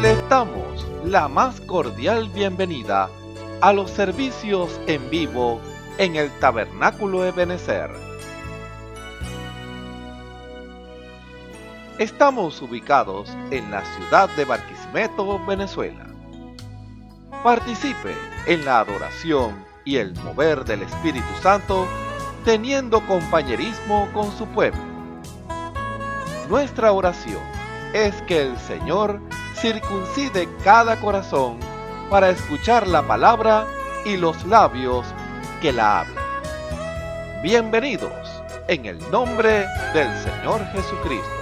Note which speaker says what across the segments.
Speaker 1: Les damos la más cordial bienvenida a los servicios en vivo en el Tabernáculo Ebenezer. Estamos ubicados en la ciudad de Barquisimeto, Venezuela. Participe en la adoración y el mover del Espíritu Santo, teniendo compañerismo con su pueblo. Nuestra oración es que el Señor circuncide cada corazón para escuchar la palabra y los labios que la hablan. Bienvenidos en el nombre del Señor Jesucristo.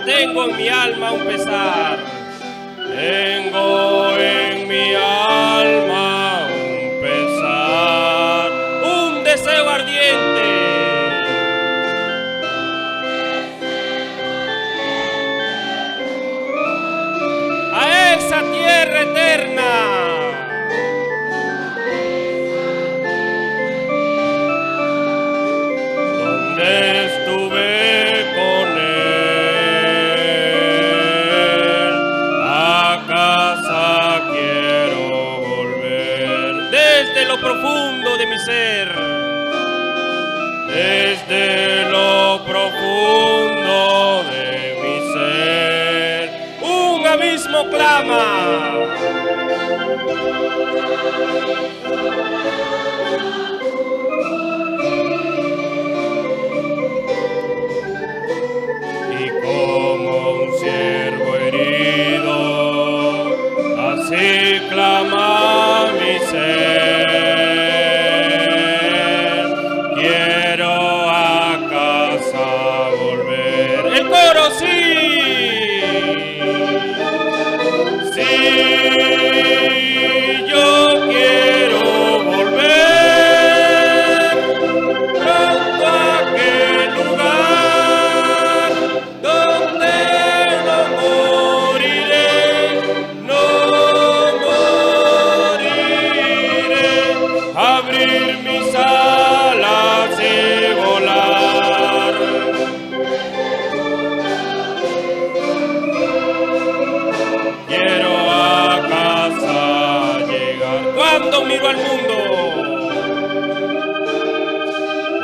Speaker 2: Tengo en mi alma un pesar. Tengo en mi alma un pesar, un deseo ardiente. A esa tierra eterna. Donde estuve con él. Profundo de mi ser, desde lo profundo de mi ser, un abismo clama. Y como un ciervo herido, así clama mi ser. Sí, yo quiero volver.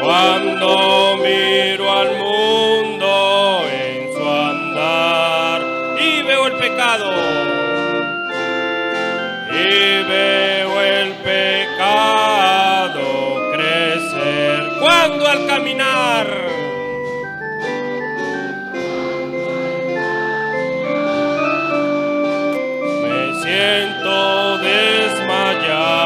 Speaker 2: Cuando miro al mundo en su andar y veo el pecado, y veo el pecado crecer, cuando al caminar me siento desmayar,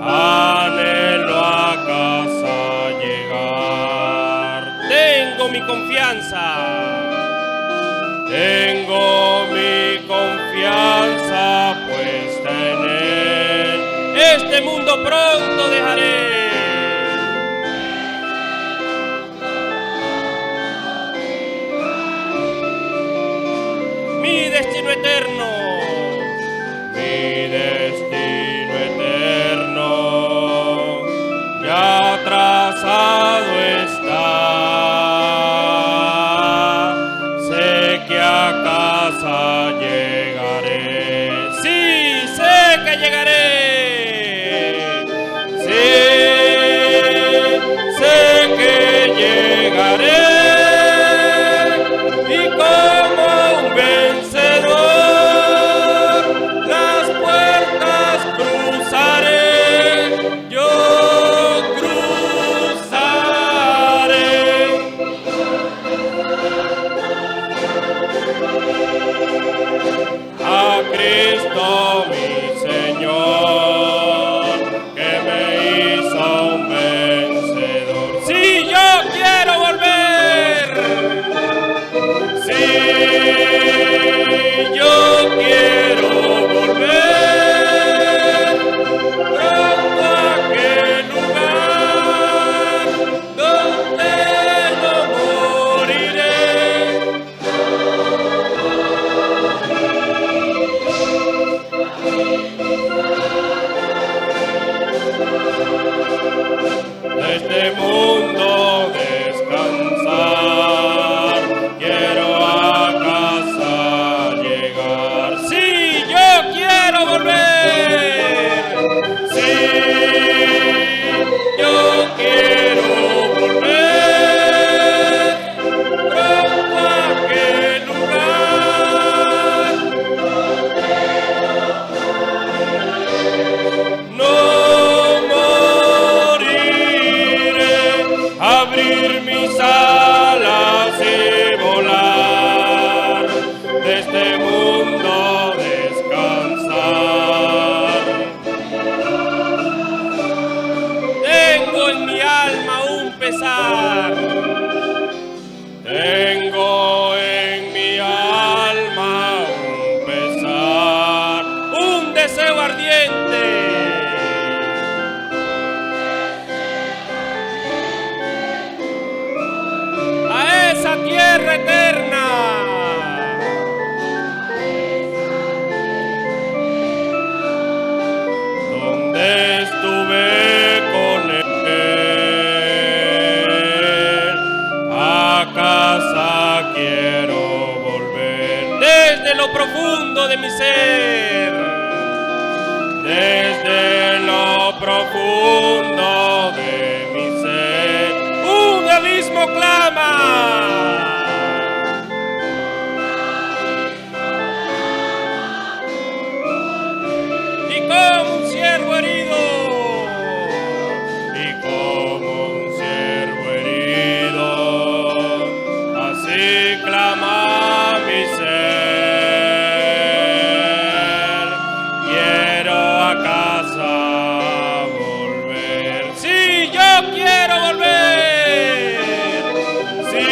Speaker 2: anhelo a casa llegar. Tengo mi confianza, tengo mi confianza puesta en él. Este mundo pronto dejaré, mi destino eterno, mi destino eterno ya trazado está. Sé que a casa llegaré, sí, sé que llegaré, sí, sé que llegaré. Y como un vencedor las puertas cruzaré, yo cruzaré. A Cristo mi Señor, que me hizo un vencedor. Si yo quiero volver, si yo quiero volver pronto a aquel lugar donde no moriré. De este mundo descansar, quiero a casa llegar. Sí, yo quiero volver, sí, yo quiero volver pronto a aquel lugar. No moriré, abrir mis alas y volar, de este mundo descansar. Tengo en mi alma un pesar, tengo en mi alma un pesar, un deseo ardiente. A esa tierra eterna, donde estuve con él. A casa quiero volver, desde lo profundo de mi ser, desde lo profundo de mi ser, un abismo clama. Y como un ciervo herido, y como un ciervo herido, así clama mi ser. Quiero a casa volver, sí, yo quiero volver, sí.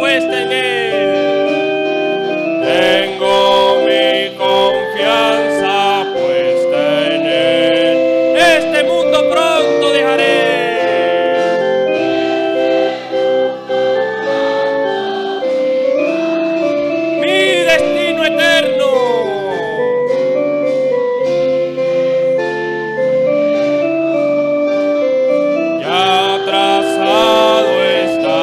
Speaker 2: puesta en Él. Tengo mi confianza puesta en Él. Este mundo pronto dejaré. Mi destino eterno. Ya trazado está.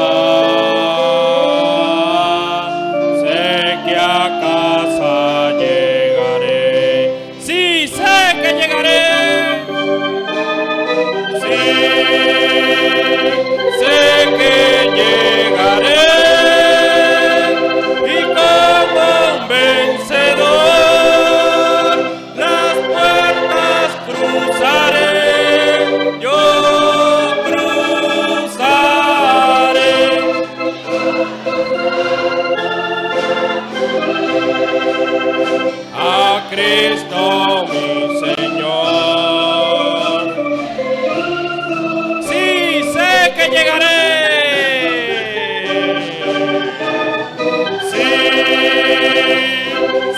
Speaker 2: Sé que a casa llegaré. Sí, sé que llegaré. Sí, sé que llegaré. Y como un vencedor, las puertas cruzaré. Yo cruzaré. A Cristo mi Señor. Sí, sé que llegaré. Sí,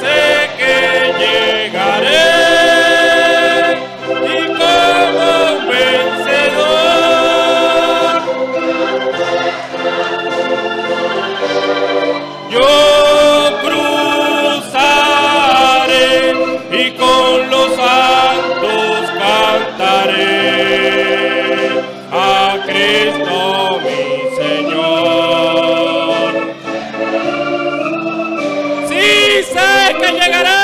Speaker 2: sé que llegaré. Y como un vencedor, yo cruzaré y con los santos cantaré. A Cristo mi Señor. Sí, sé que llegaré.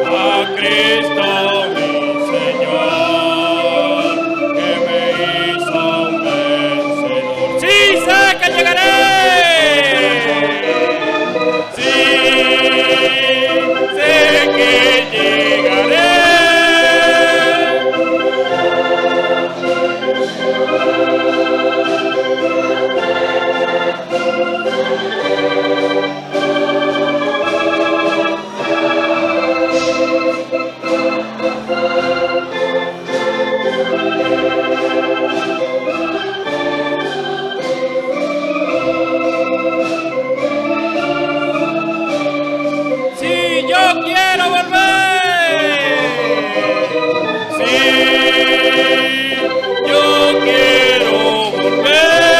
Speaker 2: A Cristo mi Señor, que me hizo un vencedor. Sí, sé que llegaré. Sí, sé que llegaré. Sí, yo quiero volver. Sí, yo quiero volver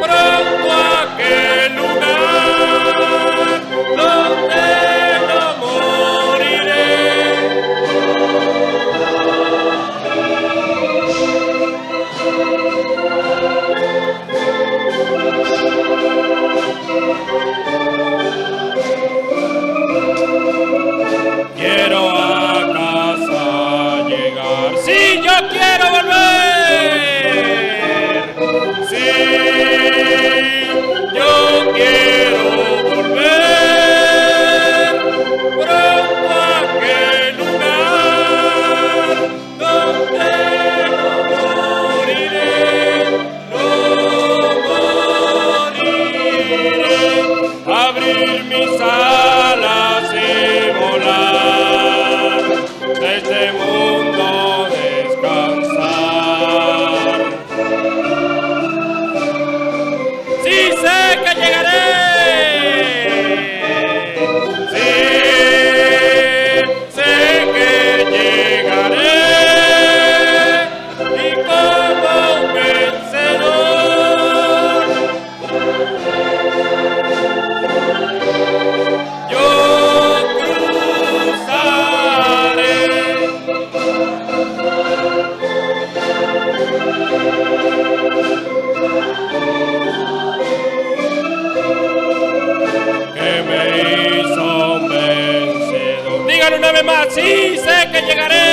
Speaker 2: pronto a aquel lugar donde no moriré. Quiero a casa llegar. Sí, yo quiero volver. Sí, yo quiero volver pronto a aquel lugar donde no moriré, no moriré. Abrir mis alas y volar, de este mundo descansar. Sí, sé que llegaré. Sí, sé que llegaré. Y como un vencedor, yo cruzaré. Que me hizo un vencedor. Díganlo una vez más. Sí, sé que llegaré.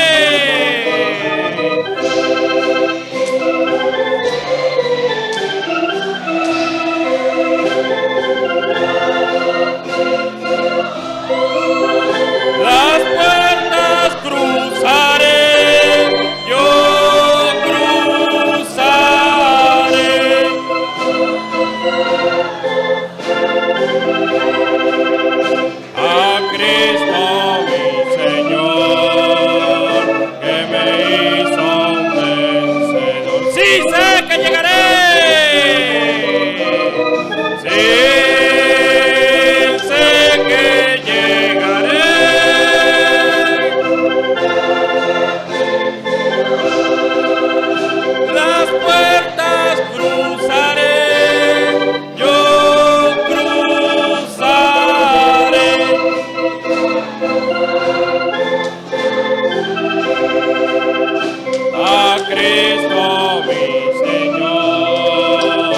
Speaker 2: Las puertas cruzaré, yo cruzaré. A Cristo mi Señor, que me hizo un vencedor. Sí sé que llegaré. Sí sé que llegaré. Las puertas cruzaré, yo cruzaré. A Cristo mi Señor,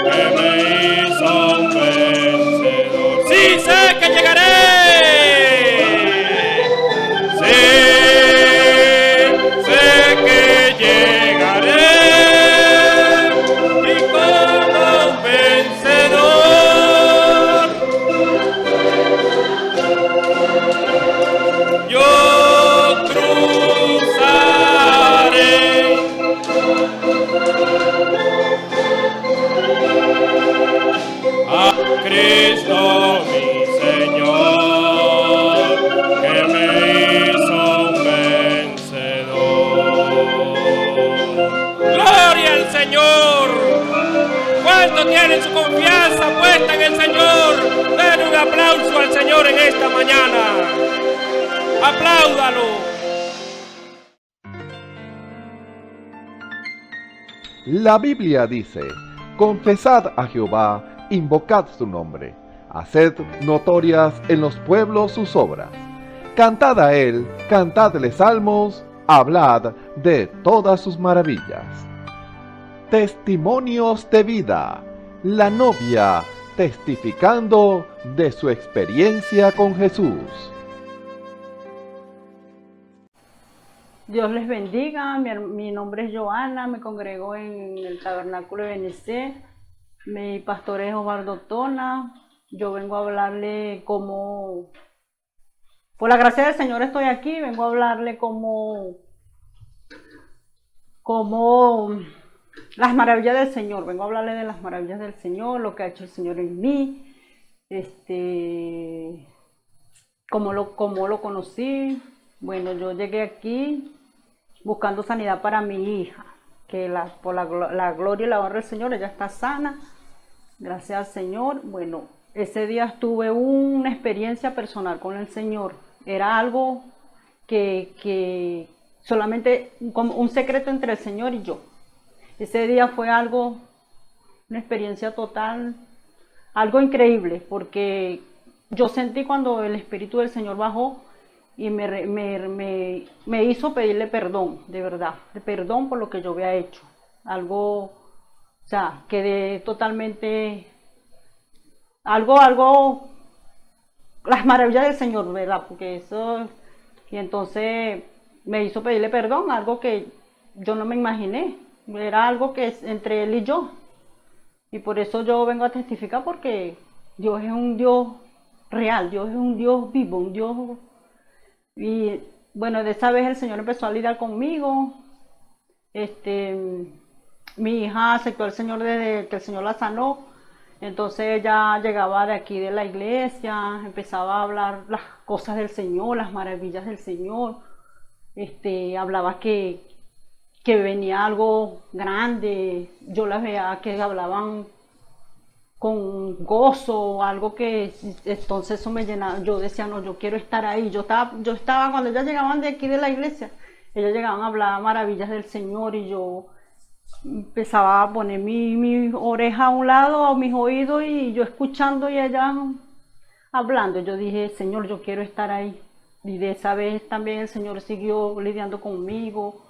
Speaker 2: que me hizo un vencedor. Sí sé que llegaré. Sí sé que llegaré. Y como un vencedor, yo cruzaré. A Cristo mi Señor, que me hizo un vencedor. ¡Gloria al Señor! ¿Cuántos tienen su confianza puesta en el Señor? Den un aplauso al Señor en esta mañana. ¡Apláudalo!
Speaker 1: La Biblia dice: confesad a Jehová, invocad su nombre, haced notorias en los pueblos sus obras. Cantad a él, cantadle salmos, hablad de todas sus maravillas. Testimonios de vida. La novia testificando de su experiencia con Jesús.
Speaker 3: Dios les bendiga, mi nombre es Joana, me congrego en el Tabernáculo de Benicé, mi pastor es Osvaldo Tona. Yo vengo a hablarle como, por la gracia del Señor estoy aquí, vengo a hablarle como las maravillas del Señor, vengo a hablarle de las maravillas del Señor, lo que ha hecho el Señor en mí, cómo lo conocí. Bueno, yo llegué aquí buscando sanidad para mi hija, que por la gloria y la honra del Señor, ella está sana, gracias al Señor. Bueno, ese día tuve una experiencia personal con el Señor, era algo que solamente como un secreto entre el Señor y yo. Ese día fue una experiencia total, algo increíble, porque yo sentí cuando el Espíritu del Señor bajó y me hizo pedirle perdón, de verdad, de perdón por lo que yo había hecho. Algo, o sea, quedé totalmente, las maravillas del Señor, ¿verdad? Porque eso, y entonces me hizo pedirle perdón, algo que yo no me imaginé, era algo que es entre Él y yo. Y por eso yo vengo a testificar, porque Dios es un Dios real, Dios es un Dios vivo, un Dios. Y bueno, de esa vez el Señor empezó a lidiar conmigo. Mi hija aceptó al Señor desde que el Señor la sanó. Entonces ella llegaba de aquí de la iglesia, empezaba a hablar las cosas del Señor, las maravillas del Señor. Hablaba que venía algo grande. Yo las veía que hablaban con gozo, algo que entonces eso me llenaba. Yo decía, no, yo quiero estar ahí. Yo estaba cuando ellas llegaban de aquí de la iglesia, ellas llegaban a hablar maravillas del Señor y yo empezaba a poner mi oreja a un lado, a mis oídos, y yo escuchando y ellas hablando. Yo dije, Señor, yo quiero estar ahí. Y de esa vez también el Señor siguió lidiando conmigo.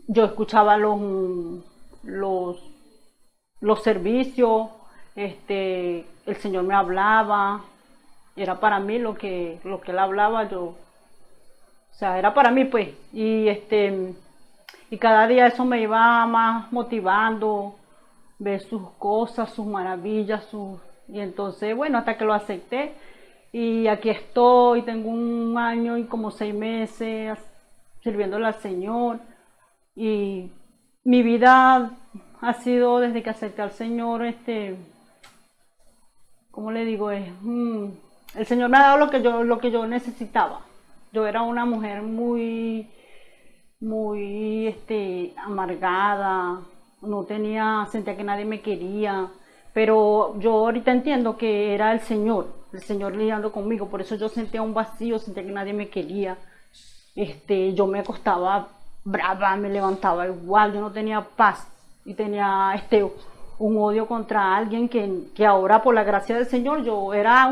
Speaker 3: Yo escuchaba los servicios, el Señor me hablaba, era para mí lo que Él hablaba, o sea, era para mí, pues, y cada día eso me iba más motivando, ver sus cosas, sus maravillas, Y entonces, bueno, hasta que lo acepté. Y aquí estoy, tengo 1 año y como 6 meses sirviéndole al Señor. Y mi vida ha sido desde que acepté al Señor, ¿cómo le digo? El Señor me ha dado lo que yo necesitaba. Yo era una mujer muy, muy, amargada, no tenía, sentía que nadie me quería, pero yo ahorita entiendo que era el Señor lidiando conmigo, por eso yo sentía un vacío, sentía que nadie me quería. Yo me acostaba brava, me levantaba igual, yo no tenía paz y tenía un odio contra alguien que ahora por la gracia del Señor yo era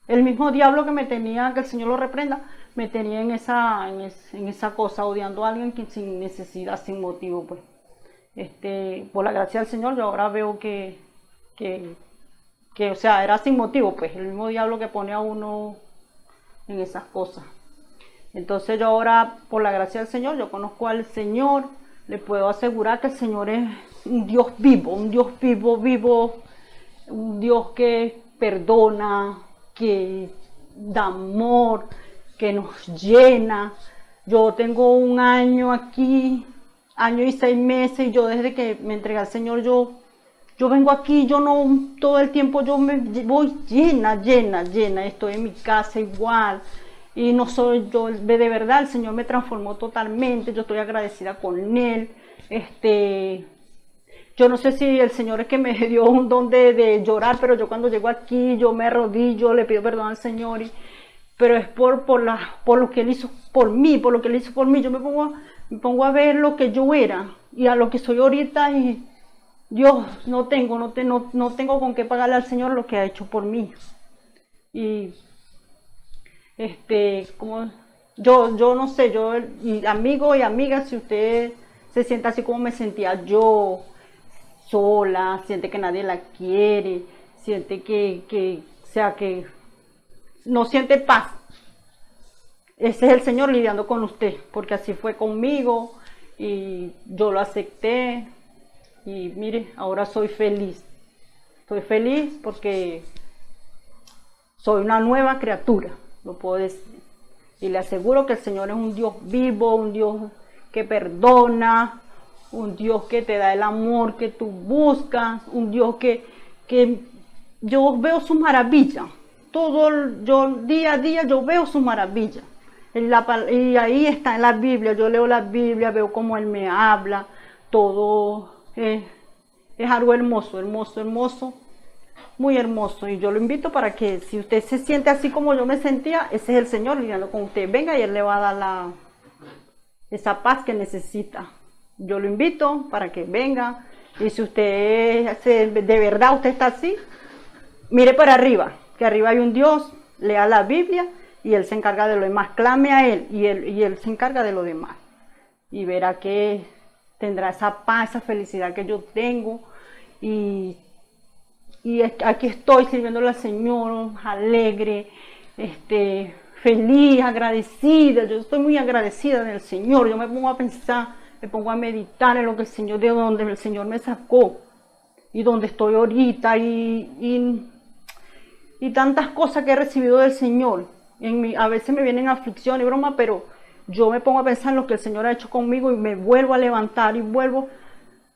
Speaker 3: el mismo diablo que me tenía, que el Señor lo reprenda, me tenía en esa cosa, odiando a alguien que sin necesidad, sin motivo, pues. Por la gracia del Señor yo ahora veo que, o sea, era sin motivo, pues, el mismo diablo que pone a uno en esas cosas. Entonces yo ahora, por la gracia del Señor, yo conozco al Señor, le puedo asegurar que el Señor es un Dios vivo, vivo, un Dios que perdona, que da amor, que nos llena. Yo tengo 1 año aquí, 1 año y 6 meses, y yo desde que me entregué al Señor, yo vengo aquí, yo no, todo el tiempo yo me voy llena, estoy en mi casa igual. Y no soy yo, de verdad, el Señor me transformó totalmente, yo estoy agradecida con Él. Yo no sé si el Señor es que me dio un don de llorar, pero yo cuando llego aquí, yo me arrodillo, le pido perdón al Señor, pero es por lo que Él hizo por mí, yo me pongo a ver lo que yo era y a lo que soy ahorita, y Dios, no tengo con qué pagarle al Señor lo que ha hecho por mí. Y como yo no sé, y amigo y amiga, si usted se siente así como me sentía yo, sola, siente que nadie la quiere, siente que no siente paz, ese es el Señor lidiando con usted, porque así fue conmigo y yo lo acepté. Y mire, ahora soy feliz porque soy una nueva criatura, lo puedo decir. Y le aseguro que el Señor es un Dios vivo, un Dios que perdona, un Dios que te da el amor que tú buscas, un Dios que yo veo su maravilla. Día a día yo veo su maravilla. Y ahí está en la Biblia, yo leo la Biblia, veo cómo Él me habla, todo es algo hermoso, muy hermoso. Y yo lo invito para que si usted se siente así como yo me sentía, ese es el Señor lidiando con usted. Venga y Él le va a dar esa paz que necesita. Yo lo invito para que venga. Y si usted de verdad usted está así, mire para arriba, que arriba hay un Dios, lea la Biblia y Él se encarga de lo demás. Clame a Él y Él se encarga de lo demás. Y verá que tendrá esa paz, esa felicidad que yo tengo. Y aquí estoy sirviéndole al Señor, alegre, feliz, agradecida. Yo estoy muy agradecida del Señor. Yo me pongo a pensar, me pongo a meditar en lo que el Señor, de donde el Señor me sacó y donde estoy ahorita, y tantas cosas que he recibido del Señor. A veces me vienen aflicción y broma, pero yo me pongo a pensar en lo que el Señor ha hecho conmigo y me vuelvo a levantar y vuelvo.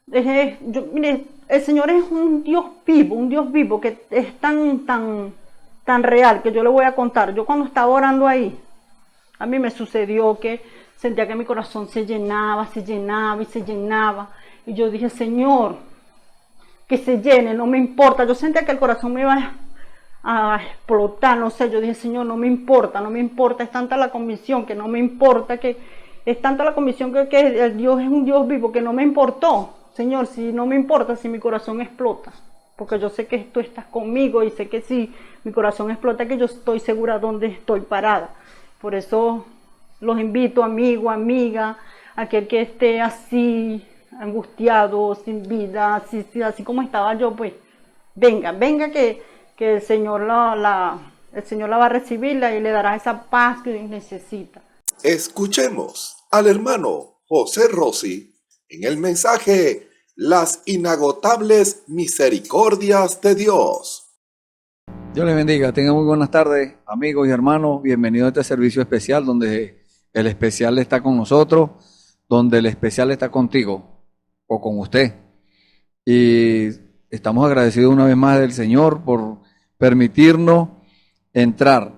Speaker 3: Mire, el Señor es un Dios vivo que es tan real, que yo le voy a contar. Yo cuando estaba orando ahí, a mí me sucedió que sentía que mi corazón se llenaba. Y yo dije, Señor, que se llene, no me importa. Yo sentía que el corazón me iba a explotar, no sé. Yo dije, Señor, no me importa. Es tanta la convicción que no me importa, que Dios es un Dios vivo, que no me importó. Señor, si no me importa, si mi corazón explota, porque yo sé que tú estás conmigo y sé que si mi corazón explota, que yo estoy segura dónde estoy parada. Por eso los invito, amigo, amiga, aquel que esté así, angustiado, sin vida, así como estaba yo, pues venga que el Señor el Señor la va a recibir y le dará esa paz que necesita.
Speaker 4: Escuchemos al hermano José Rossi en el mensaje las inagotables misericordias de Dios.
Speaker 5: Dios les bendiga, tengan muy buenas tardes, amigos y hermanos. Bienvenidos a este servicio especial donde el especial está con nosotros, donde el especial está contigo o con usted. Y estamos agradecidos una vez más del Señor por permitirnos entrar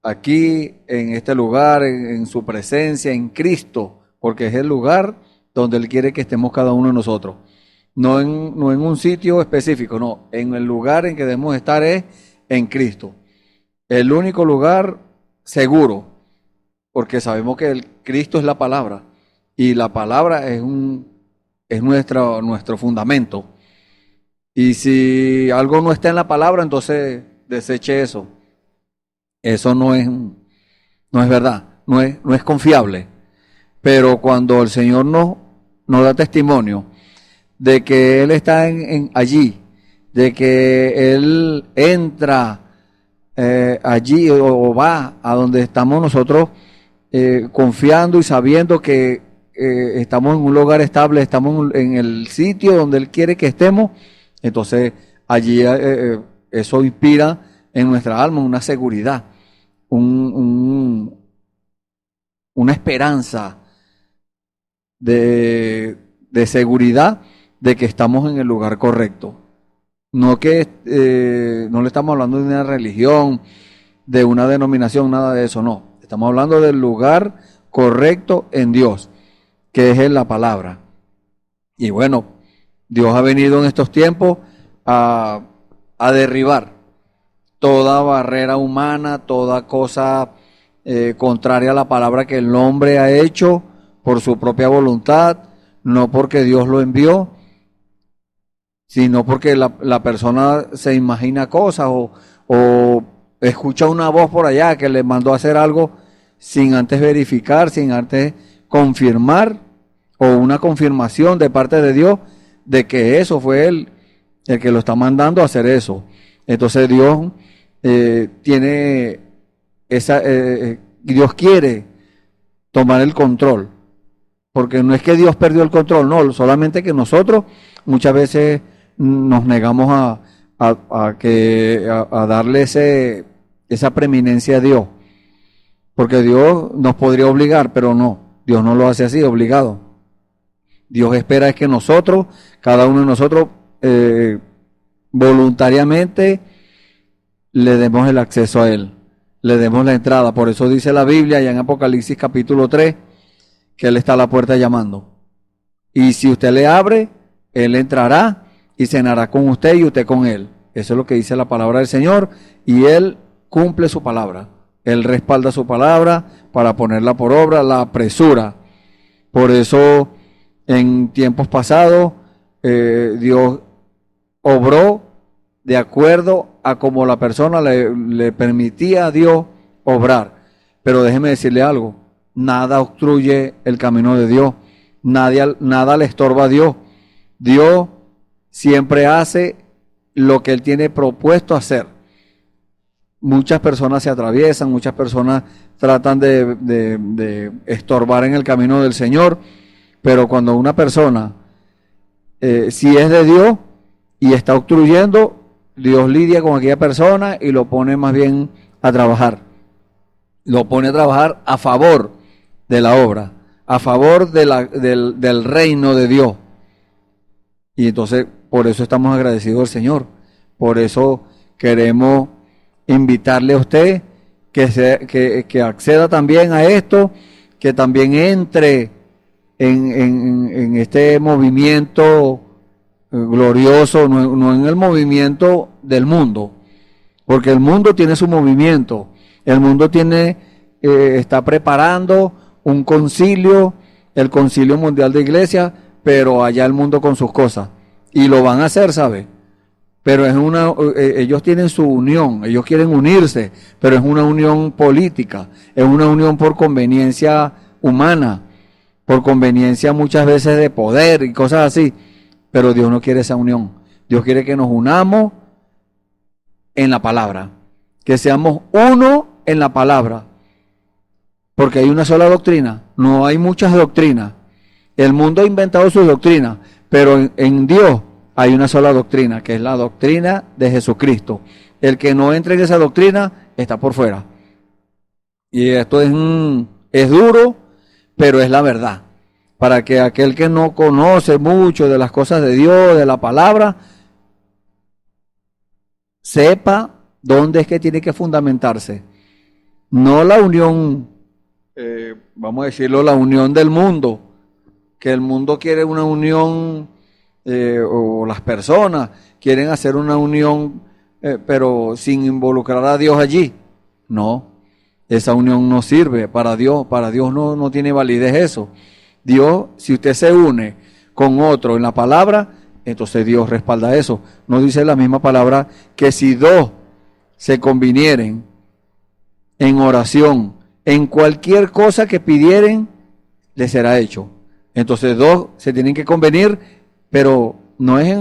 Speaker 5: aquí en este lugar, en su presencia, en Cristo, porque es el lugar donde Él quiere que estemos cada uno de nosotros. No en un sitio específico, no, en el lugar en que debemos estar es en Cristo. El único lugar seguro, porque sabemos que el Cristo es la palabra y la palabra es nuestro fundamento. Y si algo no está en la palabra, entonces deseche eso. Eso no es verdad, no es confiable. Pero cuando el Señor nos da testimonio de que Él está allí, de que Él entra allí o va a donde estamos nosotros confiando y sabiendo que estamos en un lugar estable, estamos en el sitio donde Él quiere que estemos, entonces allí eso inspira en nuestra alma una seguridad, una esperanza de seguridad de que estamos en el lugar correcto. No le estamos hablando de una religión, de una denominación, nada de eso, no. Estamos hablando del lugar correcto en Dios, que es en la palabra. Y bueno, Dios ha venido en estos tiempos a derribar toda barrera humana, toda cosa contraria a la palabra que el hombre ha hecho por su propia voluntad, no porque Dios lo envió, sino porque la persona se imagina cosas o escucha una voz por allá que le mandó a hacer algo sin antes verificar, sin antes confirmar, o una confirmación de parte de Dios de que eso fue Él el que lo está mandando a hacer eso. Entonces Dios tiene Dios quiere tomar el control, porque no es que Dios perdió el control, no, solamente que nosotros muchas veces nos negamos a darle esa preeminencia a Dios, porque Dios nos podría obligar, pero no, Dios no lo hace así, obligado. Dios espera es que nosotros, cada uno de nosotros, voluntariamente le demos el acceso a Él, le demos la entrada. Por eso dice la Biblia, ya en Apocalipsis capítulo 3, que Él está a la puerta llamando. Y si usted le abre, Él entrará y cenará con usted y usted con Él. Eso es lo que dice la palabra del Señor, y Él cumple su palabra. Él respalda su palabra para ponerla por obra, la apresura. Por eso en tiempos pasados Dios obró de acuerdo a como la persona le permitía a Dios obrar. Pero déjeme decirle algo, nada obstruye el camino de Dios, nada le estorba a Dios. Dios siempre hace lo que Él tiene propuesto hacer. Muchas personas se atraviesan, muchas personas tratan de estorbar en el camino del Señor, pero cuando una persona, si es de Dios y está obstruyendo, Dios lidia con aquella persona y lo pone más bien a trabajar. Lo pone a trabajar a favor de la obra, a favor del reino de Dios. Y entonces, por eso estamos agradecidos al Señor. Por eso queremos invitarle a usted que acceda también a esto, que también entre en este movimiento glorioso, no en el movimiento del mundo, porque el mundo tiene su movimiento, el mundo está preparando un concilio, el Concilio Mundial de Iglesia, pero allá el mundo con sus cosas, y lo van a hacer, ¿sabe? Pero ellos tienen su unión, ellos quieren unirse, pero es una unión política, es una unión por conveniencia humana, por conveniencia muchas veces de poder y cosas así, pero Dios no quiere esa unión. Dios quiere que nos unamos en la palabra, que seamos uno en la palabra, porque hay una sola doctrina, no hay muchas doctrinas. El mundo ha inventado sus doctrinas, pero en Dios hay una sola doctrina, que es la doctrina de Jesucristo. El que no entre en esa doctrina está por fuera. Y esto es duro, pero es la verdad. Para que aquel que no conoce mucho de las cosas de Dios, de la palabra, sepa dónde es que tiene que fundamentarse. No la unión, vamos a decirlo, la unión del mundo, que el mundo quiere una unión, o las personas quieren hacer una unión, pero sin involucrar a Dios allí. No, esa unión no sirve para Dios no tiene validez eso. Dios, si usted se une con otro en la palabra, entonces Dios respalda eso. No dice la misma palabra que si dos se convinieren en oración, en cualquier cosa que pidieren, les será hecho. Entonces dos se tienen que convenir, pero no es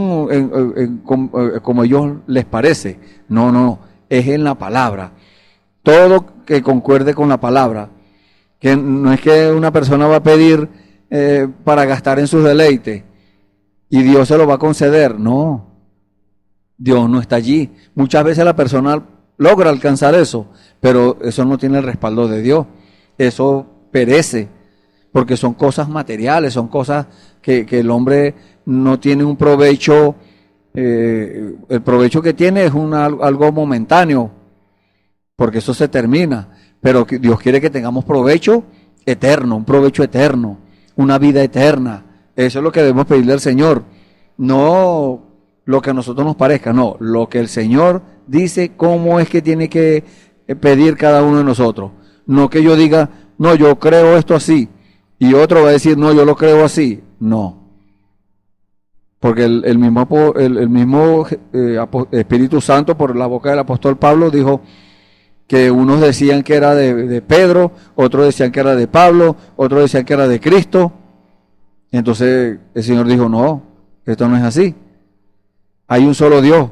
Speaker 5: como ellos les parece. No, es en la palabra. Todo que concuerde con la palabra. Que no es que una persona va a pedir para gastar en sus deleites y Dios se lo va a conceder. No, Dios no está allí. Muchas veces la persona logra alcanzar eso, pero eso no tiene el respaldo de Dios. Eso perece, porque son cosas materiales, son cosas que el hombre no tiene un provecho. El provecho que tiene es algo momentáneo, porque eso se termina. Pero Dios quiere que tengamos provecho eterno, un provecho eterno, una vida eterna. Eso es lo que debemos pedirle al Señor. No lo que a nosotros nos parezca, no. Lo que el Señor dice, cómo es que tiene que pedir cada uno de nosotros. No que yo diga, no, yo creo esto así, y otro va a decir, no, yo lo creo así. No. Porque el mismo Espíritu Santo, por la boca del apóstol Pablo, dijo que unos decían que era de Pedro, otros decían que era de Pablo, otros decían que era de Cristo. Entonces el Señor dijo, no, esto no es así. Hay un solo Dios.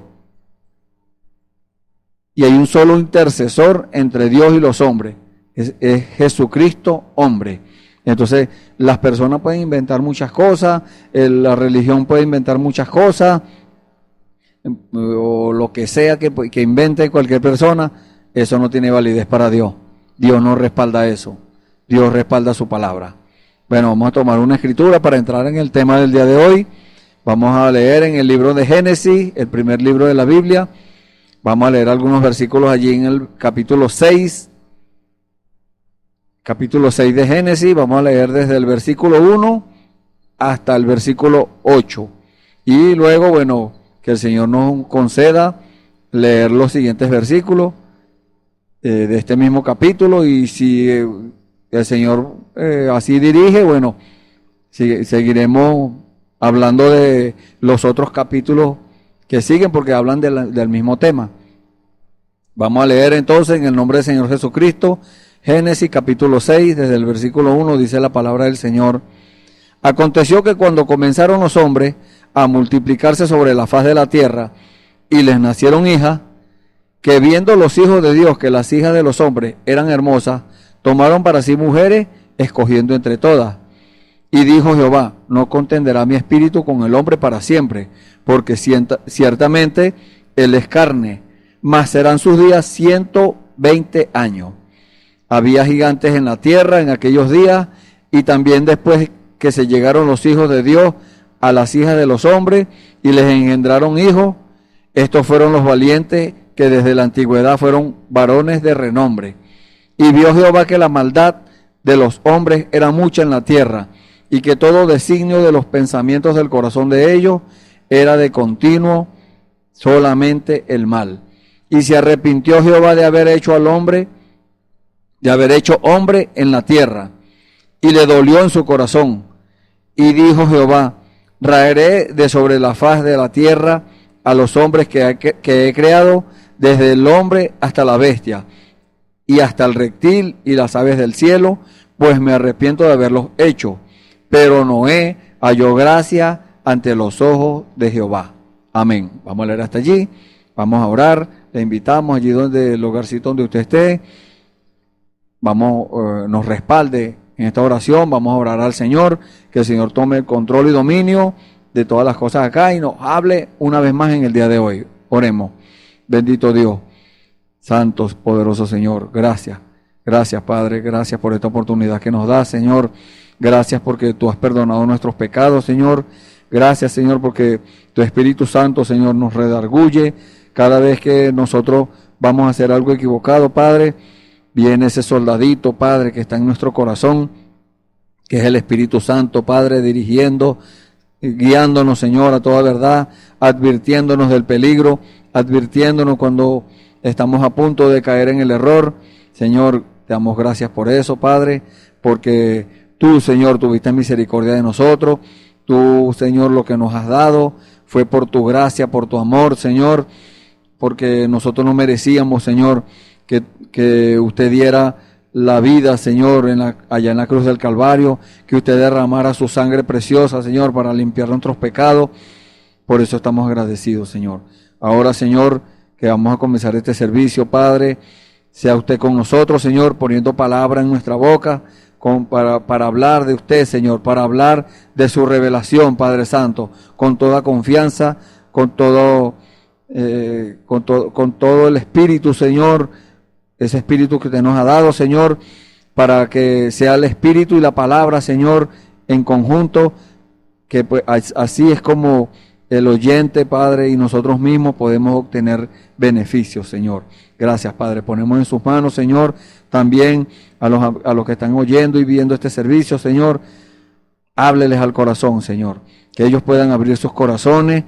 Speaker 5: Y hay un solo intercesor entre Dios y los hombres. Es Jesucristo hombre. Entonces las personas pueden inventar muchas cosas, la religión puede inventar muchas cosas, o lo que sea que invente cualquier persona. Eso no tiene validez para Dios. Dios no respalda eso. Dios respalda su palabra. Bueno, vamos a tomar una escritura para entrar en el tema del día de hoy. Vamos a leer en el libro de Génesis, el primer libro de la Biblia. Vamos a leer algunos versículos allí en el capítulo 6. Capítulo 6 de Génesis. Vamos a leer desde el versículo 1 hasta el versículo 8. Y luego, bueno, que el Señor nos conceda leer los siguientes versículos de este mismo capítulo, y si el Señor así dirige, bueno, seguiremos hablando de los otros capítulos que siguen, porque hablan del mismo tema. Vamos a leer entonces en el nombre del Señor Jesucristo, Génesis capítulo 6, desde el versículo 1, dice la palabra del Señor. Aconteció que cuando comenzaron los hombres a multiplicarse sobre la faz de la tierra, y les nacieron hijas, que viendo los hijos de Dios que las hijas de los hombres eran hermosas, tomaron para sí mujeres, escogiendo entre todas. Y dijo Jehová, no contenderá mi espíritu con el hombre para siempre, porque ciertamente él es carne, mas serán sus días 120 años. Había gigantes en la tierra en aquellos días, y también después que se llegaron los hijos de Dios a las hijas de los hombres, y les engendraron hijos. Estos fueron los valientes, que desde la antigüedad fueron varones de renombre. Y vio Jehová que la maldad de los hombres era mucha en la tierra, y que todo designio de los pensamientos del corazón de ellos era de continuo solamente el mal. Y se arrepintió Jehová de haber hecho hombre en la tierra, y le dolió en su corazón. Y dijo Jehová, raeré de sobre la faz de la tierra a los hombres que he creado, desde el hombre hasta la bestia, y hasta el reptil y las aves del cielo, pues me arrepiento de haberlos hecho. Pero Noé halló gracia ante los ojos de Jehová. Amén. Vamos a leer hasta allí, vamos a orar, le invitamos allí donde el lugarcito donde usted esté, nos respalde en esta oración. Vamos a orar al Señor, que el Señor tome el control y dominio de todas las cosas acá y nos hable una vez más en el día de hoy. Oremos. Bendito Dios, santo, poderoso Señor, gracias. Gracias, Padre, gracias por esta oportunidad que nos da, Señor. Gracias porque tú has perdonado nuestros pecados, Señor. Gracias, Señor, porque tu Espíritu Santo, Señor, nos redarguye. Cada vez que nosotros vamos a hacer algo equivocado, Padre, viene ese soldadito, Padre, que está en nuestro corazón, que es el Espíritu Santo, Padre, dirigiendo, guiándonos, Señor, a toda verdad, advirtiéndonos del peligro, advirtiéndonos cuando estamos a punto de caer en el error. Señor, te damos gracias por eso, Padre, porque tú, Señor, tuviste misericordia de nosotros. Tú, Señor, lo que nos has dado fue por tu gracia, por tu amor, Señor, porque nosotros no merecíamos, Señor, que usted diera la vida, Señor, allá en la cruz del Calvario, que usted derramara su sangre preciosa, Señor, para limpiar nuestros pecados. Por eso estamos agradecidos, Señor. Ahora, Señor, que vamos a comenzar este servicio, Padre, sea usted con nosotros, Señor, poniendo palabra en nuestra boca, para hablar de usted, Señor, para hablar de su revelación, Padre Santo, con toda confianza, con todo el Espíritu, Señor, ese Espíritu que usted nos ha dado, Señor, para que sea el Espíritu y la palabra, Señor, en conjunto, que pues así es como el oyente, Padre, y nosotros mismos podemos obtener beneficios, Señor. Gracias, Padre. Ponemos en sus manos, Señor, también a los que están oyendo y viendo este servicio, Señor. Hábleles al corazón, Señor. Que ellos puedan abrir sus corazones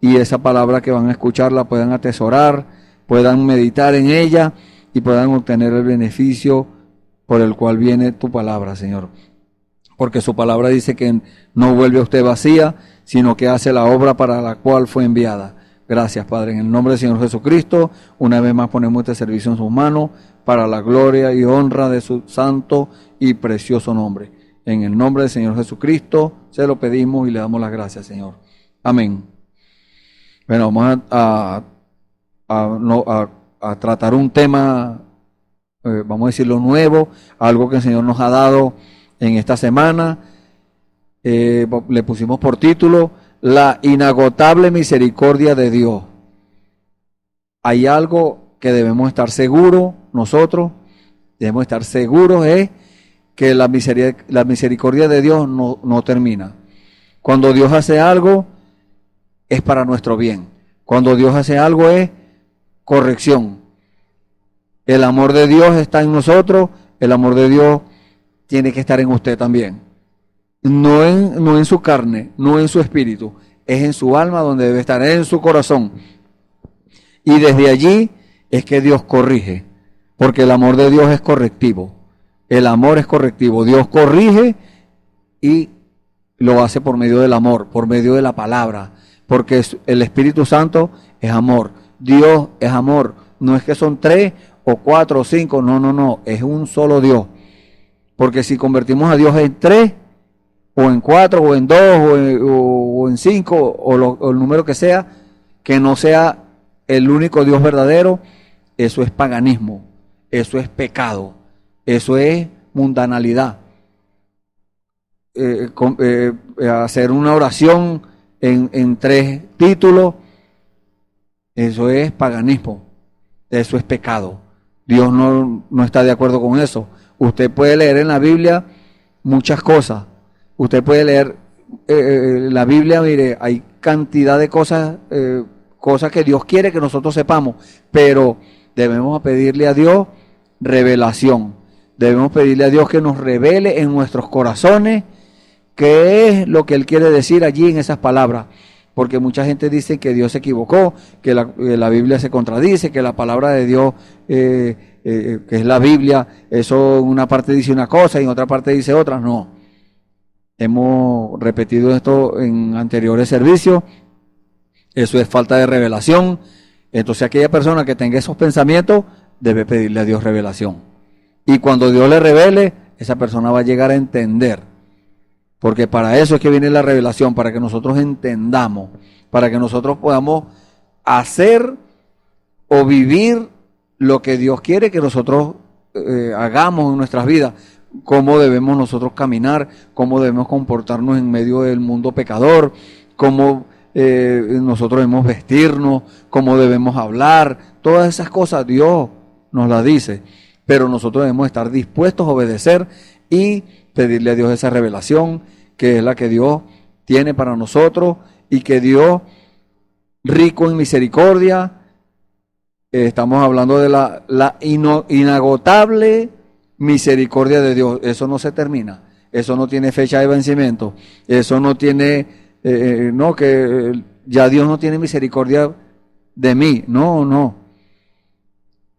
Speaker 5: y esa palabra que van a escuchar la puedan atesorar, puedan meditar en ella y puedan obtener el beneficio por el cual viene tu palabra, Señor. Porque su palabra dice que no vuelve a usted vacía, sino que hace la obra para la cual fue enviada. Gracias, Padre. En el nombre del Señor Jesucristo, una vez más ponemos este servicio en sus manos para la gloria y honra de su santo y precioso nombre. En el nombre del Señor Jesucristo se lo pedimos y le damos las gracias, Señor. Amén. Bueno, vamos a tratar un tema, vamos a decirlo nuevo, algo que el Señor nos ha dado en esta semana. Le pusimos por título La inagotable misericordia de Dios. Hay algo que debemos estar seguros nosotros, debemos estar seguros, es que la misericordia de Dios no termina. Cuando Dios hace algo es para nuestro bien. Cuando Dios hace algo es corrección. El amor de Dios está en nosotros, el amor de Dios tiene que estar en usted también. No en su carne, no en su espíritu, es en su alma donde debe estar, en su corazón. Y desde allí es que Dios corrige, porque el amor de Dios es correctivo. El amor es correctivo. Dios corrige y lo hace por medio del amor, por medio de la palabra, porque el Espíritu Santo es amor. Dios es amor. No es que son 3 o 4 o 5, no, es un solo Dios. Porque si convertimos a Dios en 3, o en 4, o en 2, o en 5, o el número que sea, que no sea el único Dios verdadero, eso es paganismo, eso es pecado, eso es mundanalidad. Hacer una oración en 3 títulos, eso es paganismo, eso es pecado. Dios no está de acuerdo con eso. Usted puede leer en la Biblia muchas cosas. Usted puede leer la Biblia, mire, hay cantidad de cosas que Dios quiere que nosotros sepamos, pero debemos pedirle a Dios revelación. Debemos pedirle a Dios que nos revele en nuestros corazones qué es lo que Él quiere decir allí en esas palabras. Porque mucha gente dice que Dios se equivocó, que la Biblia se contradice, que la palabra de Dios, que es la Biblia, eso en una parte dice una cosa y en otra parte dice otra. No. Hemos repetido esto en anteriores servicios. Eso es falta de revelación. Entonces aquella persona que tenga esos pensamientos debe pedirle a Dios revelación. Y cuando Dios le revele, esa persona va a llegar a entender. Porque para eso es que viene la revelación, para que nosotros entendamos, para que nosotros podamos hacer o vivir lo que Dios quiere que nosotros hagamos en nuestras vidas. Cómo debemos nosotros caminar, cómo debemos comportarnos en medio del mundo pecador, cómo nosotros debemos vestirnos, cómo debemos hablar, todas esas cosas Dios nos las dice, pero nosotros debemos estar dispuestos a obedecer y pedirle a Dios esa revelación, que es la que Dios tiene para nosotros, y que Dios, rico en misericordia, estamos hablando de la inagotable misericordia de Dios. Eso no se termina, eso no tiene fecha de vencimiento, eso no tiene, que ya Dios no tiene misericordia de mí, no.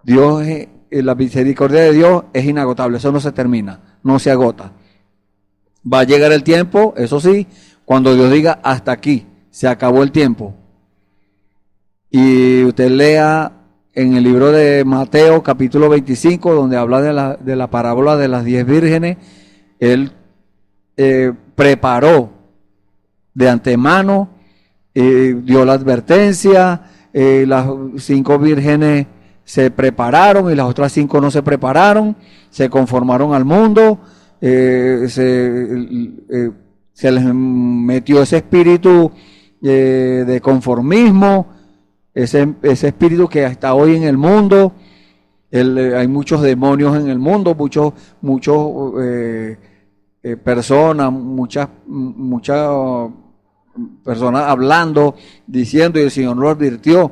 Speaker 5: Dios, la misericordia de Dios es inagotable, eso no se termina, no se agota. Va a llegar el tiempo, eso sí, cuando Dios diga hasta aquí, se acabó el tiempo. Y usted lea en el libro de Mateo capítulo 25, donde habla de la parábola de las 10 vírgenes. Él preparó de antemano, dio la advertencia, las 5 vírgenes se prepararon y las otras 5 no se prepararon, se conformaron al mundo, se les metió ese espíritu de conformismo, ese espíritu que hasta hoy en el mundo, hay muchos demonios en el mundo, muchos personas, muchas personas hablando, diciendo, y el Señor lo advirtió.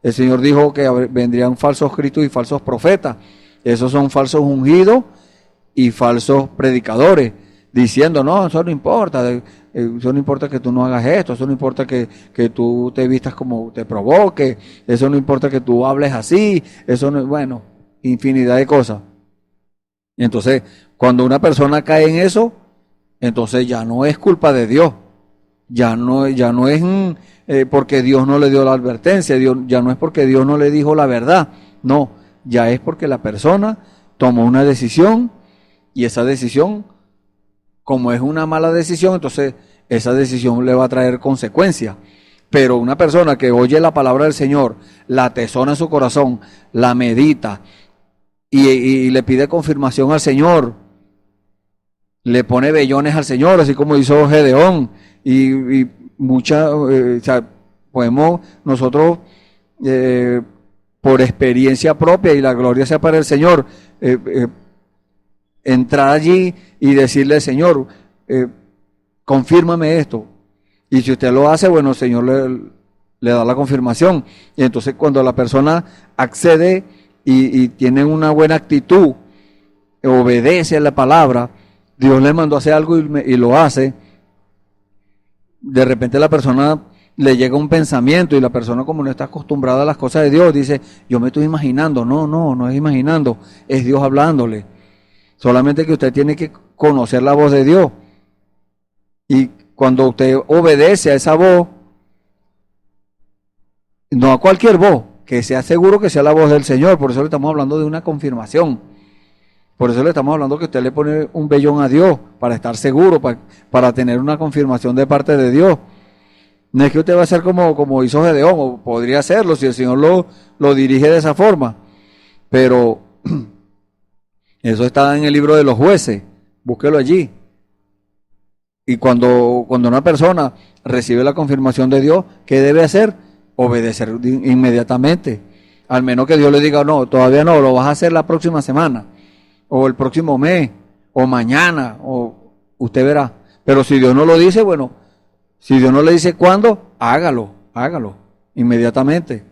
Speaker 5: El Señor dijo que vendrían falsos cristos y falsos profetas. Esos son falsos ungidos y falsos predicadores, diciendo, no, eso no importa, eso no importa que tú no hagas esto, eso no importa que tú te vistas como te provoque, eso no importa que tú hables así, eso no, bueno, infinidad de cosas. Y entonces, cuando una persona cae en eso, entonces ya no es culpa de Dios, ya no es porque Dios no le dio la advertencia, ya no es porque Dios no le dijo la verdad, no, ya es porque la persona tomó una decisión, y esa decisión, como es una mala decisión, entonces esa decisión le va a traer consecuencias. Pero una persona que oye la palabra del Señor, la atesora en su corazón, la medita y le pide confirmación al Señor, le pone vellones al Señor, así como hizo Gedeón, y muchas, podemos nosotros, por experiencia propia, y la gloria sea para el Señor, entrar allí y decirle, Señor, confírmame esto. Y si usted lo hace, bueno, el Señor le da la confirmación. Y entonces cuando la persona accede y tiene una buena actitud, obedece a la palabra, Dios le mandó a hacer algo y lo hace, de repente la persona le llega un pensamiento, y la persona, como no está acostumbrada a las cosas de Dios, dice, yo me estoy imaginando. No es imaginando, es Dios hablándole. Solamente que usted tiene que conocer la voz de Dios. Y cuando usted obedece a esa voz, no a cualquier voz, que sea seguro que sea la voz del Señor. Por eso le estamos hablando de una confirmación. Por eso le estamos hablando que usted le pone un vellón a Dios, para estar seguro, para tener una confirmación de parte de Dios. No es que usted va a ser como hizo Gedeón, o podría hacerlo si el Señor lo dirige de esa forma. Pero eso está en el libro de los jueces, búsquelo allí. Y cuando una persona recibe la confirmación de Dios, ¿qué debe hacer? Obedecer inmediatamente. Al menos que Dios le diga, no, todavía no, lo vas a hacer la próxima semana, o el próximo mes, o mañana, o usted verá. Pero si Dios no lo dice, bueno, si Dios no le dice cuándo, hágalo inmediatamente.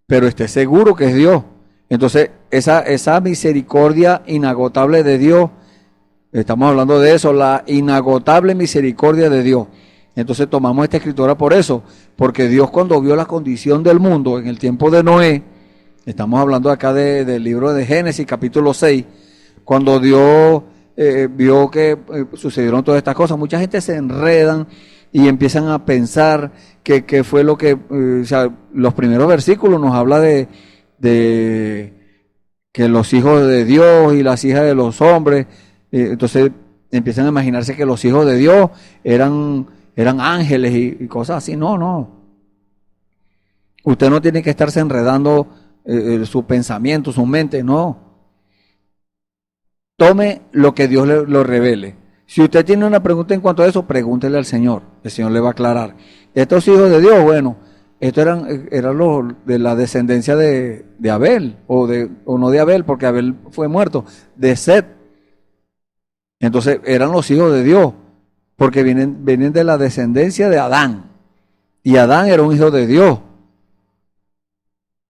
Speaker 5: Pero esté seguro que es Dios. Entonces, esa misericordia inagotable de Dios, estamos hablando de eso, la inagotable misericordia de Dios. Entonces tomamos esta escritura por eso, porque Dios, cuando vio la condición del mundo en el tiempo de Noé, estamos hablando acá del libro de Génesis capítulo 6, cuando Dios vio que sucedieron todas estas cosas, mucha gente se enredan y empiezan a pensar que fue lo que, los primeros versículos nos habla de que los hijos de Dios y las hijas de los hombres, entonces empiezan a imaginarse que los hijos de Dios eran ángeles y cosas así. No. Usted no tiene que estarse enredando su pensamiento, su mente, no. Tome lo que Dios lo revele. Si usted tiene una pregunta en cuanto a eso, pregúntele al Señor. El Señor le va a aclarar. Estos hijos de Dios, bueno, estos eran los de la descendencia de Abel, o no de Abel, porque Abel fue muerto, de Set. Entonces eran los hijos de Dios, porque vienen de la descendencia de Adán. Y Adán era un hijo de Dios.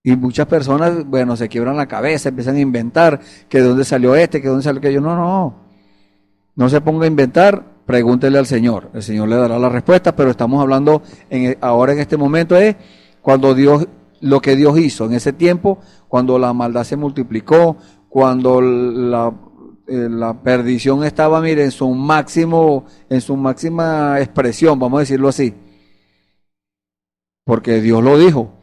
Speaker 5: Y muchas personas, bueno, se quiebran la cabeza, empiezan a inventar que de dónde salió que de dónde salió aquello. No se ponga a inventar, pregúntele al Señor. El Señor le dará la respuesta, pero estamos hablando ahora en este momento es cuando lo que Dios hizo en ese tiempo, cuando la maldad se multiplicó, cuando la perdición estaba, mire, en su máxima expresión, vamos a decirlo así. Porque Dios lo dijo.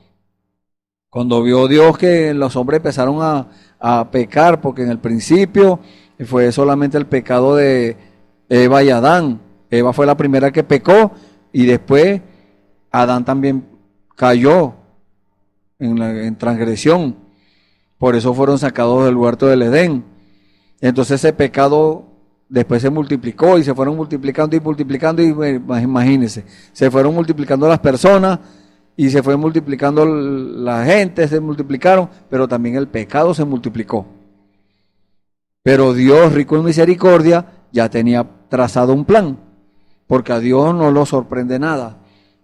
Speaker 5: Cuando vio Dios que los hombres empezaron a pecar, porque en el principio fue solamente el pecado de Eva y Adán. Eva fue la primera que pecó y después Adán también cayó en transgresión. Por eso fueron sacados del huerto del Edén. Entonces ese pecado después se multiplicó y se fueron multiplicando y multiplicando, y imagínense, se fueron multiplicando las personas y se fue multiplicando la gente, se multiplicaron, pero también el pecado se multiplicó. Pero Dios, rico en misericordia, ya tenía trazado un plan, porque a Dios no lo sorprende nada.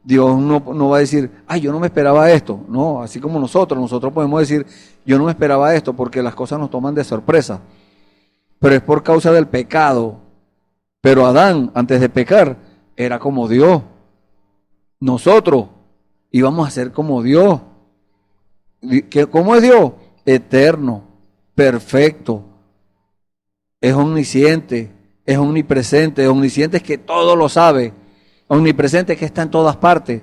Speaker 5: Dios no va a decir, ay, yo no me esperaba esto. No, así como nosotros podemos decir, yo no me esperaba esto, porque las cosas nos toman de sorpresa. Pero es por causa del pecado. Pero Adán, antes de pecar, era como Dios. Nosotros íbamos a ser como Dios. ¿Cómo es Dios? Eterno, perfecto, es omnisciente, es omnipresente. Es omnisciente es que todo lo sabe, omnipresente es que está en todas partes.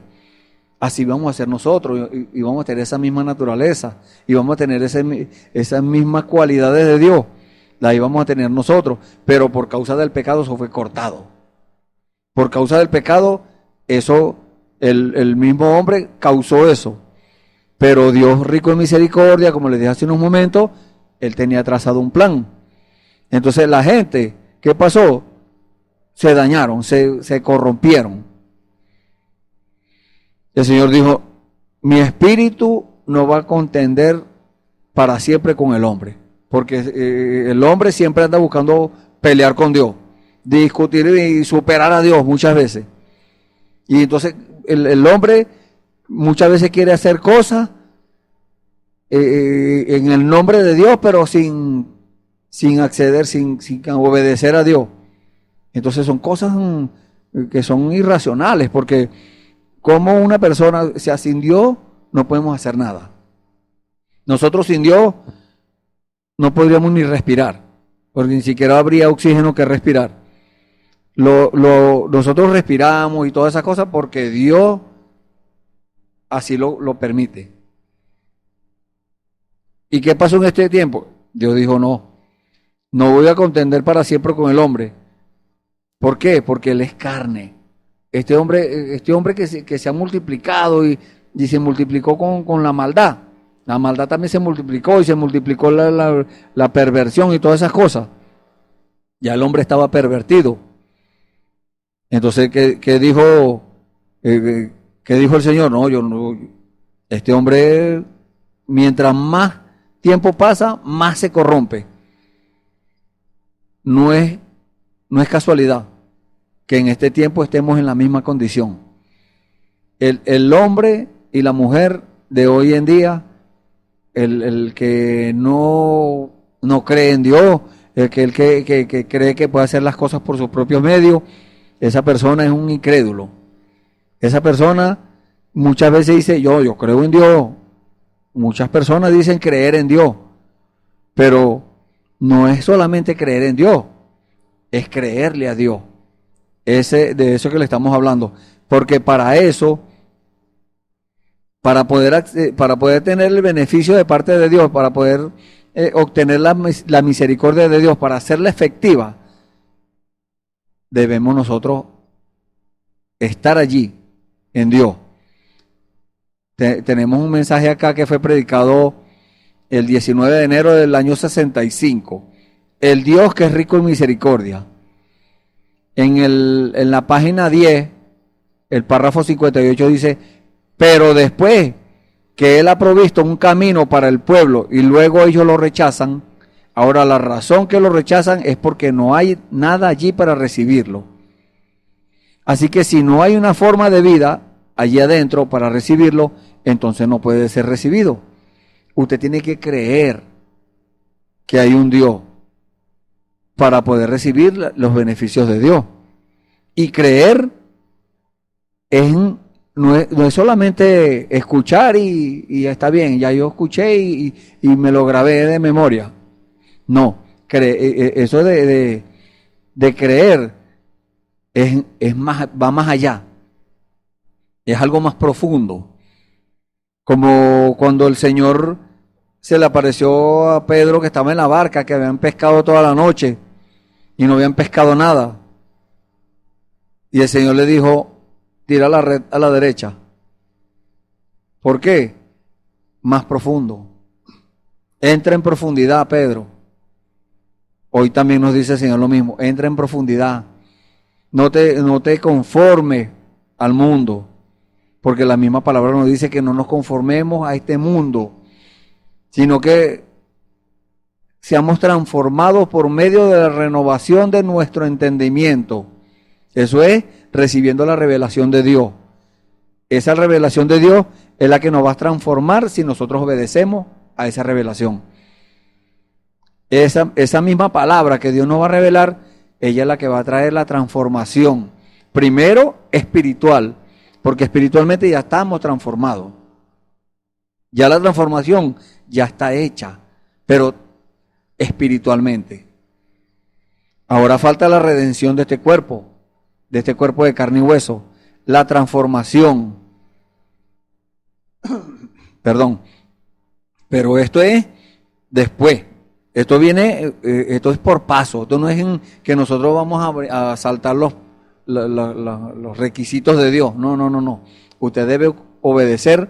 Speaker 5: Así vamos a ser nosotros y vamos a tener esa misma naturaleza y vamos a tener esas mismas cualidades de Dios. Las íbamos a tener nosotros, pero por causa del pecado eso fue cortado. Por causa del pecado, eso, el mismo hombre causó eso. Pero Dios, rico en misericordia, como les dije hace unos momentos, Él tenía trazado un plan. Entonces la gente, ¿qué pasó? Se dañaron, se corrompieron. El Señor dijo, mi espíritu no va a contender para siempre con el hombre. Porque el hombre siempre anda buscando pelear con Dios, discutir y superar a Dios muchas veces. Y entonces el hombre muchas veces quiere hacer cosas en el nombre de Dios, pero sin acceder, sin obedecer a Dios. Entonces son cosas que son irracionales, porque como una persona, o sea, sin Dios no podemos hacer nada. Nosotros sin Dios no podríamos ni respirar, porque ni siquiera habría oxígeno que respirar. Nosotros respiramos y todas esas cosas porque Dios así lo permite. ¿Y qué pasó en este tiempo? Dios dijo, no voy a contender para siempre con el hombre. ¿Por qué? Porque él es carne. Este hombre que se ha multiplicado y se multiplicó con la maldad. La maldad también se multiplicó y se multiplicó la perversión y todas esas cosas. Ya el hombre estaba pervertido. Entonces, ¿qué dijo el Señor? Este hombre, mientras más tiempo pasa, más se corrompe. No es casualidad que en este tiempo estemos en la misma condición. El hombre y la mujer de hoy en día, el que no cree en Dios, el que cree que puede hacer las cosas por sus propios medios, esa persona es un incrédulo. Esa persona muchas veces dice, yo creo en Dios. Muchas personas dicen creer en Dios, pero no es solamente creer en Dios, es creerle a Dios. De eso que le estamos hablando. Porque para eso, para poder tener el beneficio de parte de Dios, para poder obtener la misericordia de Dios, para hacerla efectiva, debemos nosotros estar allí en Dios. Tenemos un mensaje acá que fue predicado el 19 de enero del año 65. El Dios que es rico en misericordia. en la página 10, el párrafo 58 dice, pero después que Él ha provisto un camino para el pueblo y luego ellos lo rechazan, ahora la razón que lo rechazan es porque no hay nada allí para recibirlo. Así que si no hay una forma de vida allí adentro para recibirlo, entonces no puede ser recibido. Usted tiene que creer que hay un Dios para poder recibir los beneficios de Dios. Y creer no es solamente escuchar y está bien, ya yo escuché y me lo grabé de memoria. No, eso de creer va más allá, es algo más profundo. Como cuando el Señor se le apareció a Pedro que estaba en la barca, que habían pescado toda la noche y no habían pescado nada. Y el Señor le dijo, tira la red a la derecha. ¿Por qué? Más profundo. Entra en profundidad, Pedro. Hoy también nos dice el Señor lo mismo, entra en profundidad. No te conformes al mundo, porque la misma palabra nos dice que no nos conformemos a este mundo, sino que seamos transformados por medio de la renovación de nuestro entendimiento. Eso es recibiendo la revelación de Dios. Esa revelación de Dios es la que nos va a transformar si nosotros obedecemos a esa revelación. Esa misma palabra que Dios nos va a revelar, ella es la que va a traer la transformación. Primero, espiritual, porque espiritualmente ya estamos transformados. Ya la transformación ya está hecha, pero espiritualmente. Ahora falta la redención de este cuerpo de carne y hueso, la transformación. Perdón. Pero esto es después. Esto viene, esto es por paso. Esto no es que nosotros vamos a saltar los requisitos de Dios. No. Usted debe obedecer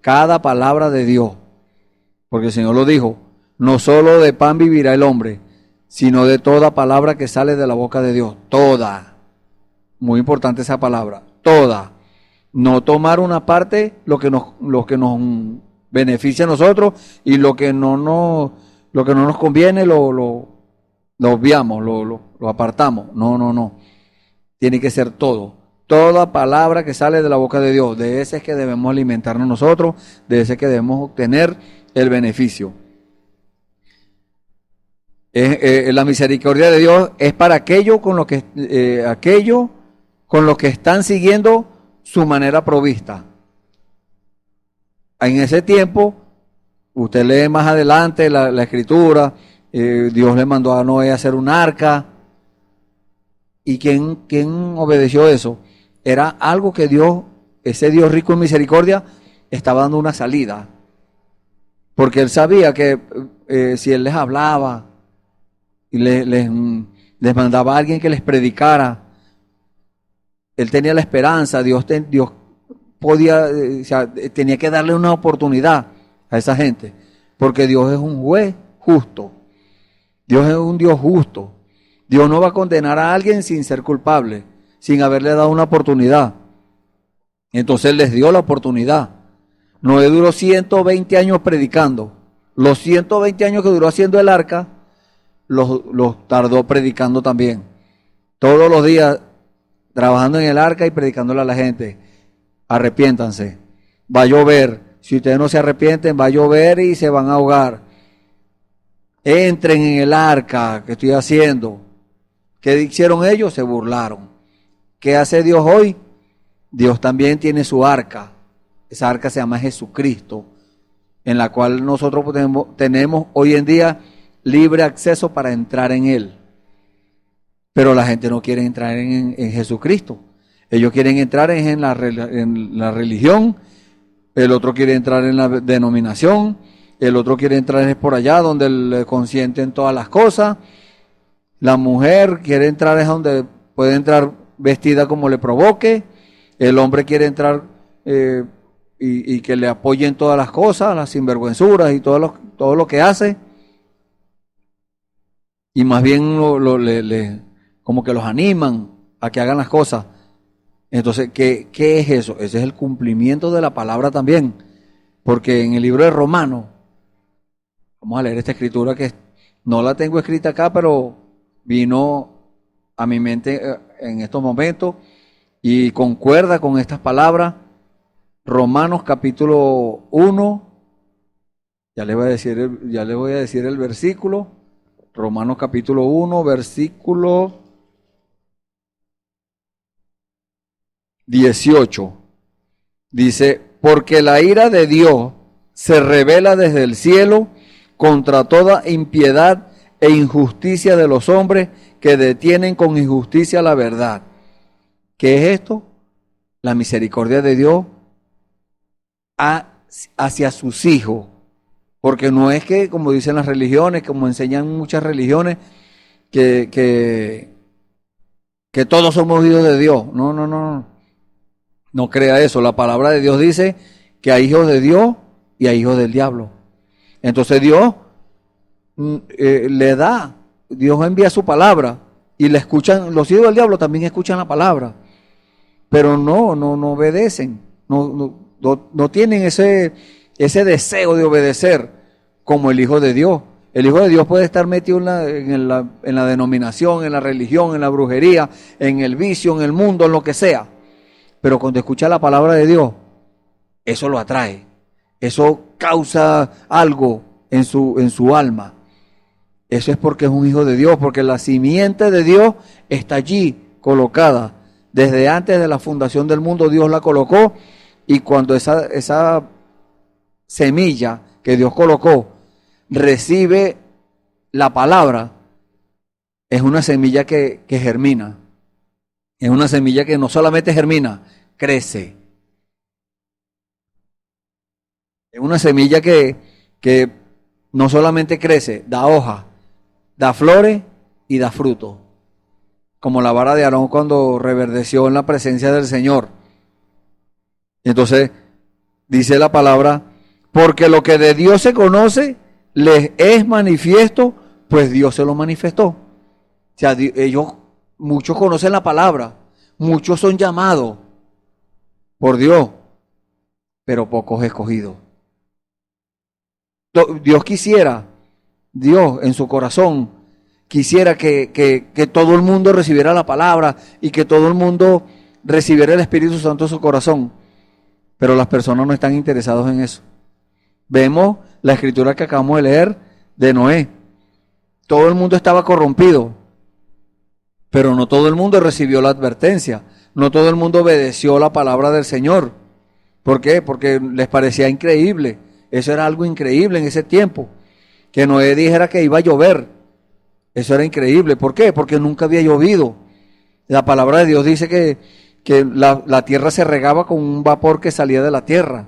Speaker 5: cada palabra de Dios. Porque el Señor lo dijo, no solo de pan vivirá el hombre, sino de toda palabra que sale de la boca de Dios. Toda. Muy importante esa palabra. Toda. No tomar una parte, lo que nos beneficia a nosotros, y lo que no nos conviene lo obviamos, lo apartamos. No. Tiene que ser todo. Toda palabra que sale de la boca de Dios. De ese es que debemos alimentarnos nosotros, de ese es que debemos obtener el beneficio. La misericordia de Dios es para aquello con lo que están siguiendo su manera provista. En ese tiempo, usted lee más adelante la escritura, Dios le mandó a Noé a hacer un arca. ¿Y quién obedeció eso? Era algo que Dios, ese Dios rico en misericordia, estaba dando una salida. Porque Él sabía que si Él les hablaba y les mandaba a alguien que les predicara, Él tenía la esperanza, Dios podía, tenía que darle una oportunidad a esa gente, porque Dios es un juez justo. Dios es un Dios justo. Dios no va a condenar a alguien sin ser culpable, sin haberle dado una oportunidad. Entonces Él les dio la oportunidad. Noé duró 120 años predicando. Los 120 años que duró haciendo el arca, los tardó predicando también. Todos los días trabajando en el arca y predicándole a la gente. Arrepiéntanse. Va a llover. Si ustedes no se arrepienten, va a llover y se van a ahogar. Entren en el arca que estoy haciendo. ¿Qué hicieron ellos? Se burlaron. ¿Qué hace Dios hoy? Dios también tiene su arca. Esa arca se llama Jesucristo, en la cual nosotros tenemos hoy en día libre acceso para entrar en Él. Pero la gente no quiere entrar en Jesucristo. Ellos quieren entrar en la religión, el otro quiere entrar en la denominación, el otro quiere entrar por allá donde le consienten todas las cosas. La mujer quiere entrar es donde puede entrar vestida como le provoque. El hombre quiere entrar y que le apoyen todas las cosas, las sinvergüenzuras y todo lo que hace. Y más bien como que los animan a que hagan las cosas. Entonces, ¿qué es eso? Ese es el cumplimiento de la palabra también. Porque en el libro de Romanos, vamos a leer esta escritura que no la tengo escrita acá, pero vino a mi mente en estos momentos y concuerda con estas palabras. Romanos capítulo 1, ya le voy a decir el versículo. Romanos capítulo 1, versículo 18. Dice, porque la ira de Dios se revela desde el cielo contra toda impiedad e injusticia de los hombres que detienen con injusticia la verdad. ¿Qué es esto? La misericordia de Dios hacia sus hijos. Porque no es que, como dicen las religiones, como enseñan muchas religiones, que todos somos hijos de Dios. No. No crea eso. La palabra de Dios dice que hay hijos de Dios y hay hijos del diablo. Entonces Dios Dios envía su palabra y la escuchan. Los hijos del diablo también escuchan la palabra, pero no obedecen. No tienen ese deseo de obedecer como el Hijo de Dios. El Hijo de Dios puede estar metido en la denominación, en la religión, en la brujería, en el vicio, en el mundo, en lo que sea. Pero cuando escucha la palabra de Dios, eso lo atrae. Eso causa algo en su alma. Eso es porque es un hijo de Dios, porque la simiente de Dios está allí colocada. Desde antes de la fundación del mundo Dios la colocó, y cuando esa semilla que Dios colocó recibe la palabra, es una semilla que germina. Es una semilla que no solamente germina, crece. Es una semilla que no solamente crece, da hoja, da flores y da fruto. Como la vara de Aarón cuando reverdeció en la presencia del Señor. Entonces, dice la palabra, porque lo que de Dios se conoce, les es manifiesto, pues Dios se lo manifestó. O sea, muchos conocen la palabra, muchos son llamados por Dios, pero pocos escogidos. Dios en su corazón, quisiera que todo el mundo recibiera la palabra y que todo el mundo recibiera el Espíritu Santo en su corazón, pero las personas no están interesadas en eso. Vemos la escritura que acabamos de leer de Noé. Todo el mundo estaba corrompido, pero no todo el mundo recibió la advertencia, no todo el mundo obedeció la palabra del Señor. ¿Por qué? Porque les parecía increíble. Eso era algo increíble en ese tiempo. Que Noé dijera que iba a llover. Eso era increíble. ¿Por qué? Porque nunca había llovido. La palabra de Dios dice que la tierra se regaba con un vapor que salía de la tierra.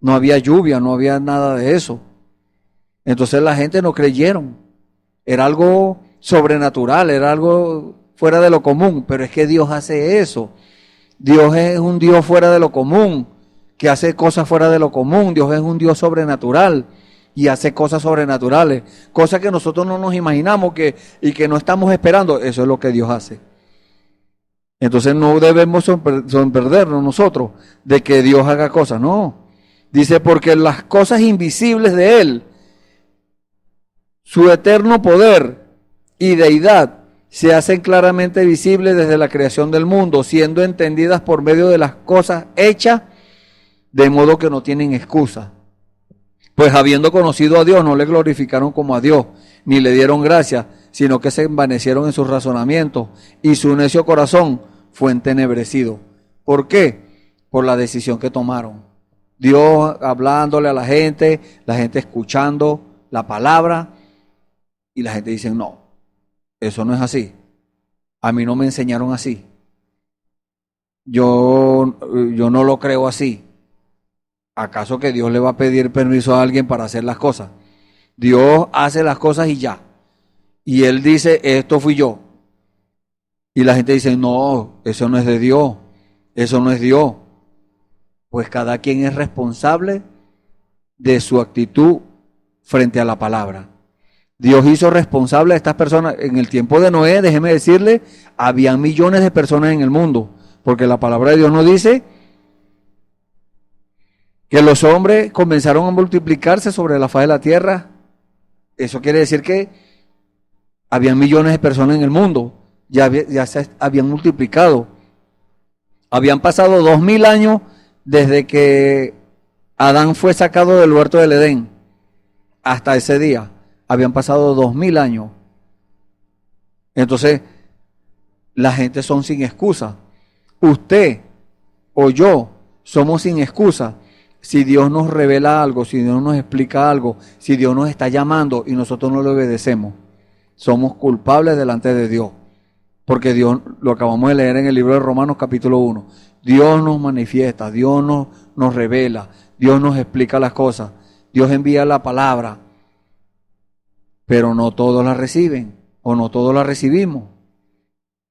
Speaker 5: No había lluvia, no había nada de eso. Entonces la gente no creyeron. Era algo sobrenatural, era algo fuera de lo común. Pero es que Dios hace eso. Dios es un Dios fuera de lo común, que hace cosas fuera de lo común. Dios es un Dios sobrenatural y hace cosas sobrenaturales, cosas que nosotros no nos imaginamos y que no estamos esperando. Eso es lo que Dios hace. Entonces no debemos sorprendernos nosotros de que Dios haga cosas, no. Dice, porque las cosas invisibles de Él, su eterno poder y deidad, se hacen claramente visibles desde la creación del mundo, siendo entendidas por medio de las cosas hechas, de modo que no tienen excusa. Pues habiendo conocido a Dios, no le glorificaron como a Dios, ni le dieron gracias, sino que se envanecieron en sus razonamientos, y su necio corazón fue entenebrecido. ¿Por qué? Por la decisión que tomaron. Dios hablándole a la gente escuchando la palabra, y la gente dice, no, eso no es así. A mí no me enseñaron así. Yo no lo creo así. ¿Acaso que Dios le va a pedir permiso a alguien para hacer las cosas? Dios hace las cosas y ya. Y Él dice, esto fui yo. Y la gente dice, no, eso no es de Dios. Eso no es Dios. Pues cada quien es responsable de su actitud frente a la palabra. Dios hizo responsable a estas personas. En el tiempo de Noé, déjeme decirle, había millones de personas en el mundo, porque la palabra de Dios nos dice que los hombres comenzaron a multiplicarse sobre la faz de la tierra. Eso quiere decir que había millones de personas en el mundo, ya se habían multiplicado. Habían pasado 2000 años desde que Adán fue sacado del huerto del Edén hasta ese día. Habían pasado 2000 años. Entonces, la gente son sin excusa. Usted o yo somos sin excusa. Si Dios nos revela algo, si Dios nos explica algo, si Dios nos está llamando y nosotros no le obedecemos, somos culpables delante de Dios. Porque Dios, lo acabamos de leer en el libro de Romanos capítulo 1, Dios nos manifiesta, Dios nos revela, Dios nos explica las cosas, Dios envía la palabra, pero no todos la reciben o no todos la recibimos.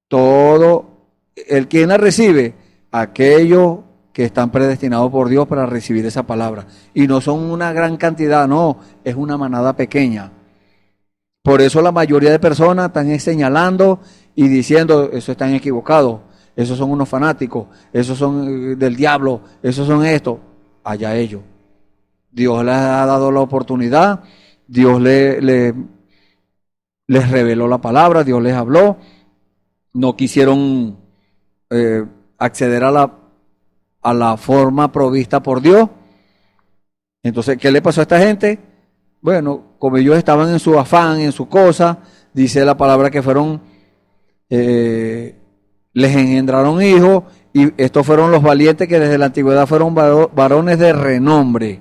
Speaker 5: El quien la recibe, aquellos que están predestinados por Dios para recibir esa palabra. Y no son una gran cantidad, no, es una manada pequeña. Por eso la mayoría de personas están señalando y diciendo, eso están equivocados, esos son unos fanáticos, esos son del diablo, esos son esto. Allá ellos. Dios les ha dado la oportunidad, Dios les reveló la palabra, Dios les habló, no quisieron acceder a la forma provista por Dios. Entonces, ¿qué le pasó a esta gente? Bueno, como ellos estaban en su afán, en su cosa, dice la palabra que fueron, les engendraron hijos, y estos fueron los valientes que desde la antigüedad fueron varones de renombre,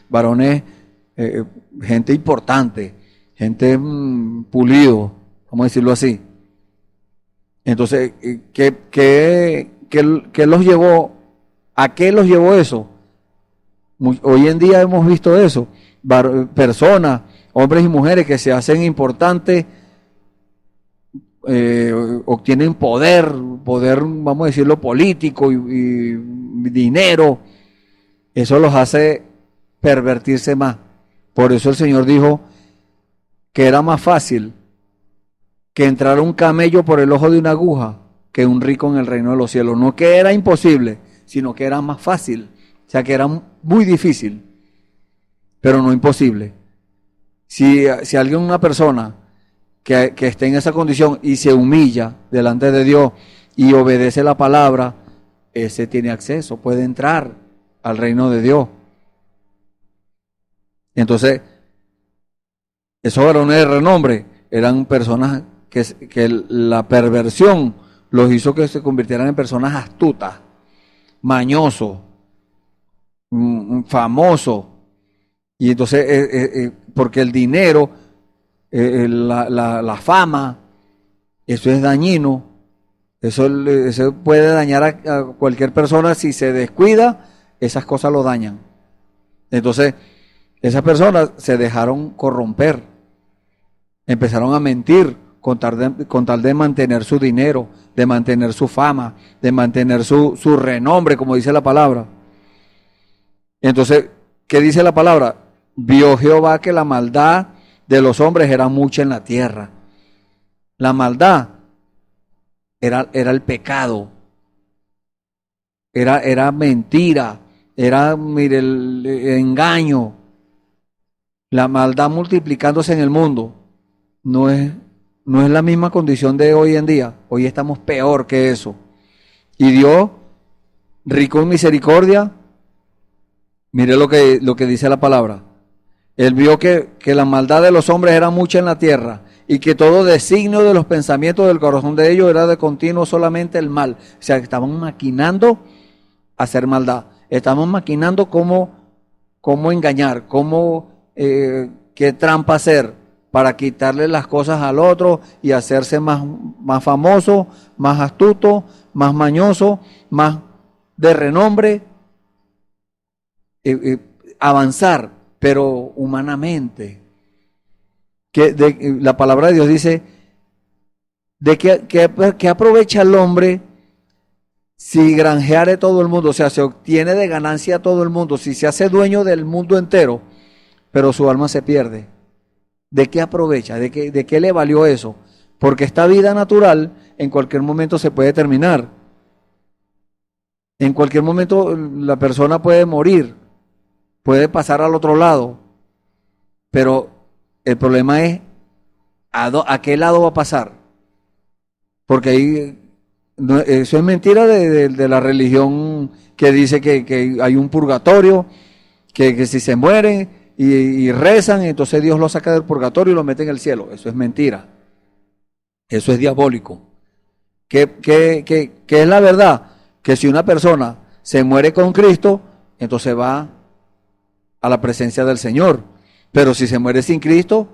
Speaker 5: varones, gente importante, gente pulido, vamos a decirlo así. Entonces, ¿qué los llevó? ¿A qué los llevó eso? Hoy en día hemos visto eso, personas, hombres y mujeres que se hacen importantes, obtienen poder, vamos a decirlo, político y dinero. Eso los hace pervertirse más. Por eso el Señor dijo que era más fácil que entrar un camello por el ojo de una aguja que un rico en el reino de los cielos. No que era imposible, sino que era más fácil. O sea, que era muy difícil, pero no imposible. Si alguien, una persona que esté en esa condición y se humilla delante de Dios y obedece la palabra, ese tiene acceso, puede entrar al reino de Dios. Entonces, esos varones de renombre eran personas que la perversión los hizo que se convirtieran en personas astutas, mañosos, famosos. Y entonces, porque el dinero, la fama, eso es dañino, eso puede dañar a cualquier persona. Si se descuida, esas cosas lo dañan. Entonces, esas personas se dejaron corromper, empezaron a mentir con tal de mantener su dinero, de mantener su fama, de mantener su renombre, como dice la palabra. Entonces, ¿qué dice la palabra? Vio Jehová que la maldad de los hombres era mucha en la tierra. La maldad era el pecado, era mentira, era, mire, el engaño. La maldad multiplicándose en el mundo no es la misma condición de hoy en día. Hoy estamos peor que eso. Y Dios, rico en misericordia, mire lo que dice la palabra. Él vio que la maldad de los hombres era mucha en la tierra y que todo designio de los pensamientos del corazón de ellos era de continuo solamente el mal. O sea, que estaban maquinando hacer maldad. Estaban maquinando cómo engañar, qué trampa hacer para quitarle las cosas al otro y hacerse más famoso, más astuto, más mañoso, más de renombre, avanzar, pero humanamente. La palabra de Dios dice, ¿de qué aprovecha el hombre si granjeare todo el mundo? O sea, se obtiene de ganancia todo el mundo, si se hace dueño del mundo entero, pero su alma se pierde. ¿De qué aprovecha? ¿De qué le valió eso? Porque esta vida natural en cualquier momento se puede terminar. En cualquier momento la persona puede morir, puede pasar al otro lado. Pero el problema es a qué lado va a pasar. Porque ahí, eso es mentira de la religión que dice que hay un purgatorio, que si se mueren y rezan, entonces Dios los saca del purgatorio y los mete en el cielo. Eso es mentira. Eso es diabólico. ¿Qué es la verdad? Que si una persona se muere con Cristo, entonces va a la presencia del Señor. Pero si se muere sin Cristo,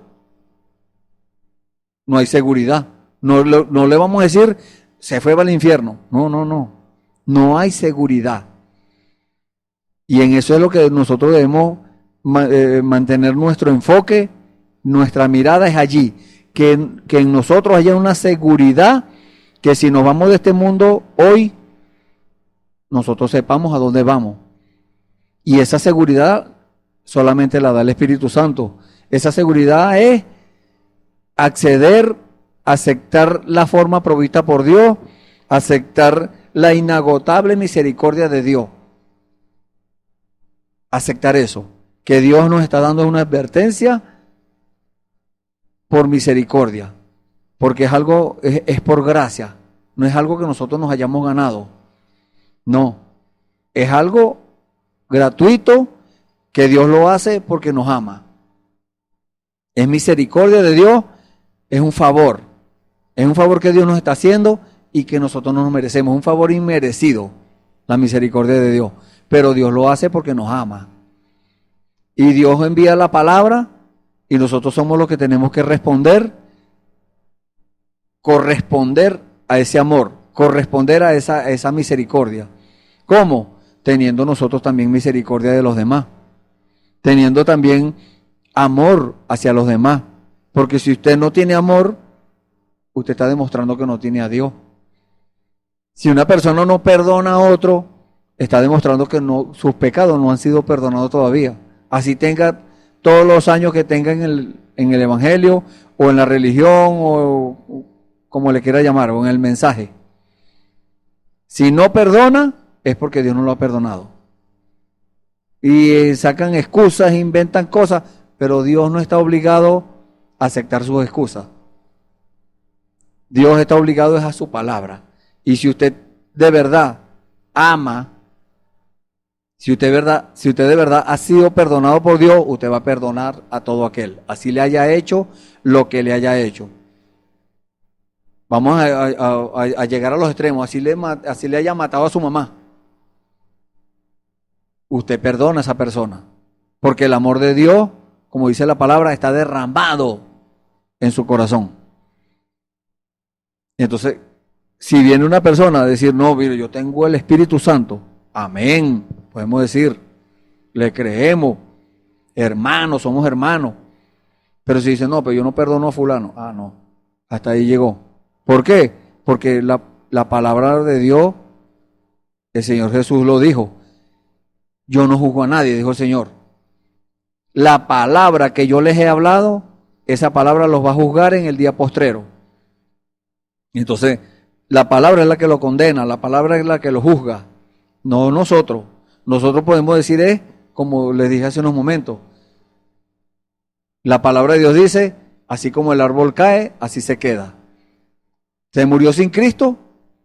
Speaker 5: no hay seguridad. No le vamos a decir, se fue para el infierno. No. No hay seguridad. Y en eso es lo que nosotros debemos mantener nuestro enfoque, nuestra mirada es allí. Que en nosotros haya una seguridad que si nos vamos de este mundo hoy, nosotros sepamos a dónde vamos. Y esa seguridad solamente la da el Espíritu Santo. Esa seguridad es acceder, aceptar la forma provista por Dios, aceptar la inagotable misericordia de Dios. Aceptar eso, que Dios nos está dando una advertencia por misericordia, porque es algo, es por gracia, no es algo que nosotros nos hayamos ganado, no, es algo gratuito que Dios lo hace porque nos ama. Es misericordia de Dios, es un favor que Dios nos está haciendo y que nosotros no nos merecemos, un favor inmerecido, la misericordia de Dios, pero Dios lo hace porque nos ama. Y Dios envía la palabra y nosotros somos los que tenemos que corresponder a ese amor, corresponder a esa misericordia. ¿Cómo? Teniendo nosotros también misericordia de los demás, teniendo también amor hacia los demás, porque si usted no tiene amor, usted está demostrando que no tiene a Dios. Si una persona no perdona a otro, está demostrando que sus pecados no han sido perdonados todavía. Así tenga todos los años que tenga en el Evangelio o en la religión o como le quiera llamar, o en el mensaje. Si no perdona, es porque Dios no lo ha perdonado. Y sacan excusas, inventan cosas, pero Dios no está obligado a aceptar sus excusas. Dios está obligado a su palabra. Y si usted de verdad ama, si usted de verdad ha sido perdonado por Dios, usted va a perdonar a todo aquel, así le haya hecho lo que le haya hecho. Vamos a llegar a los extremos, así le haya matado a su mamá. Usted perdona a esa persona, porque el amor de Dios, como dice la palabra, está derramado en su corazón. Entonces, si viene una persona a decir, no, mire, yo tengo el Espíritu Santo, amén, podemos decir, le creemos, hermanos, somos hermanos. Pero si dice, no, pero yo no perdono a fulano, no, hasta ahí llegó. ¿Por qué? Porque la palabra de Dios, el Señor Jesús lo dijo, yo no juzgo a nadie, dijo el Señor. La palabra que yo les he hablado, esa palabra los va a juzgar en el día postrero. Entonces, la palabra es la que lo condena, la palabra es la que lo juzga, no nosotros. Nosotros podemos decir como les dije hace unos momentos, la palabra de Dios dice, así como el árbol cae, así se queda. Se murió sin Cristo,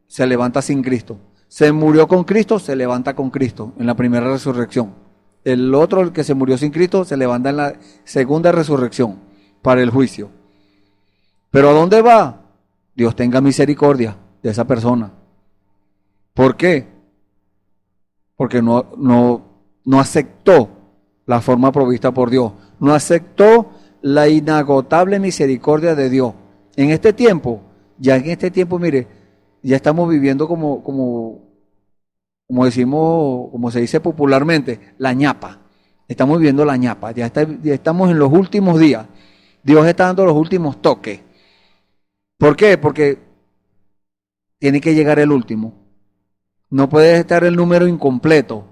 Speaker 5: se levanta sin Cristo. Se murió con Cristo, se levanta con Cristo en la primera resurrección. El otro, el que se murió sin Cristo, se levanta en la segunda resurrección para el juicio. ¿Pero a dónde va? Dios tenga misericordia de esa persona. ¿Por qué? Porque no aceptó la forma provista por Dios. No aceptó la inagotable misericordia de Dios. En este tiempo, mire, ya estamos viviendo como decimos, como se dice popularmente, la ñapa. Estamos viviendo la ñapa. Ya estamos en los últimos días. Dios está dando los últimos toques. ¿Por qué? Porque tiene que llegar el último. No puede estar el número incompleto.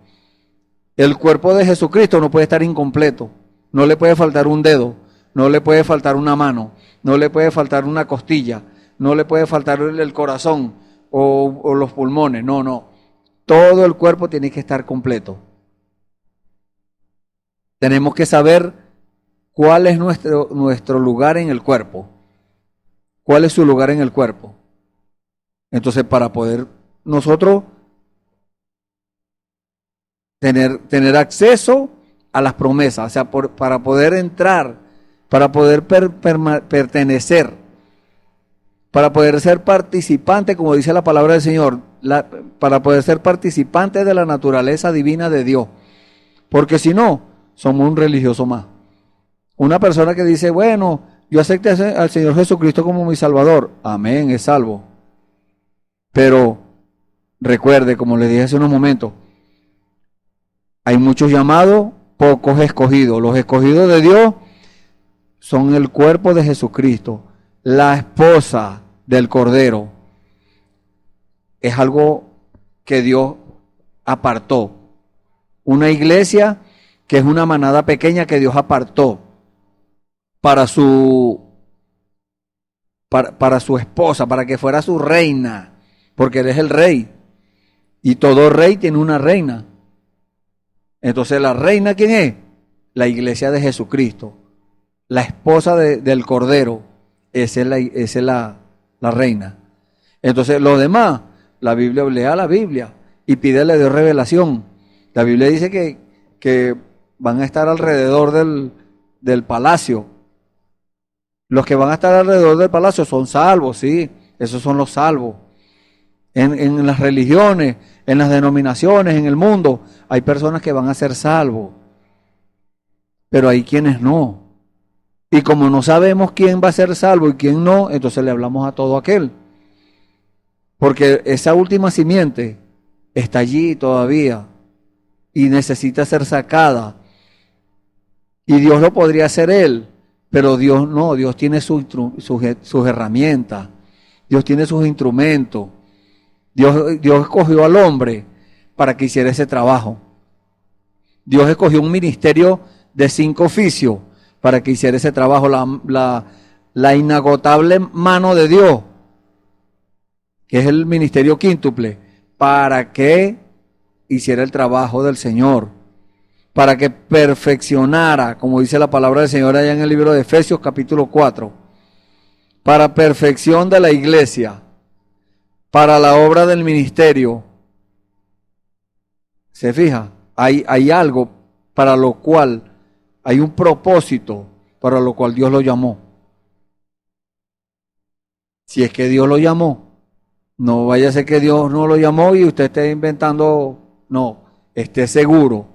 Speaker 5: El cuerpo de Jesucristo no puede estar incompleto. No le puede faltar un dedo. no le puede faltar una mano, no le puede faltar una costilla, no le puede faltar el corazón o los pulmones, no. Todo el cuerpo tiene que estar completo. Tenemos que saber cuál es nuestro lugar en el cuerpo. ¿Cuál es su lugar en el cuerpo? Entonces, para poder nosotros tener acceso a las promesas, o sea, para poder entrar, para poder pertenecer, para poder ser participante, como dice la palabra del Señor, para poder ser participante de la naturaleza divina de Dios. Porque si no, somos un religioso más. Una persona que dice, bueno, yo acepté al Señor Jesucristo como mi Salvador. Amén, es salvo. Pero recuerde, como les dije hace unos momentos, hay muchos llamados, pocos escogidos. Los escogidos de Dios son el cuerpo de Jesucristo, la esposa del Cordero. Es algo que Dios apartó. Una iglesia que es una manada pequeña que Dios apartó para su esposa, para que fuera su reina, porque Él es el rey. Y todo rey tiene una reina. Entonces, ¿la reina quién es? La iglesia de Jesucristo, la esposa del Cordero. Esa es la reina. Entonces, los demás, la Biblia, lea la Biblia y pídele a Dios revelación. La Biblia dice que van a estar alrededor del palacio. Los que van a estar alrededor del palacio son salvos, sí, esos son los salvos. En las religiones, en las denominaciones, en el mundo, hay personas que van a ser salvos, pero hay quienes no. Y como no sabemos quién va a ser salvo y quién no, entonces le hablamos a todo aquel. Porque esa última simiente está allí todavía y necesita ser sacada. Y Dios lo podría hacer Él, pero Dios no, Dios tiene sus herramientas, Dios tiene sus instrumentos. Dios escogió al hombre para que hiciera ese trabajo. Dios escogió un ministerio de 5 oficios para que hiciera ese trabajo. La inagotable mano de Dios, que es el ministerio quíntuple, para que hiciera el trabajo del Señor, para que perfeccionara, como dice la palabra del Señor allá en el libro de Efesios capítulo 4, para perfección de la iglesia, para la obra del ministerio. ¿Se fija? Hay algo para lo cual, hay un propósito para lo cual Dios lo llamó. Si es que Dios lo llamó, no vaya a ser que Dios no lo llamó y usted esté inventando, no, esté seguro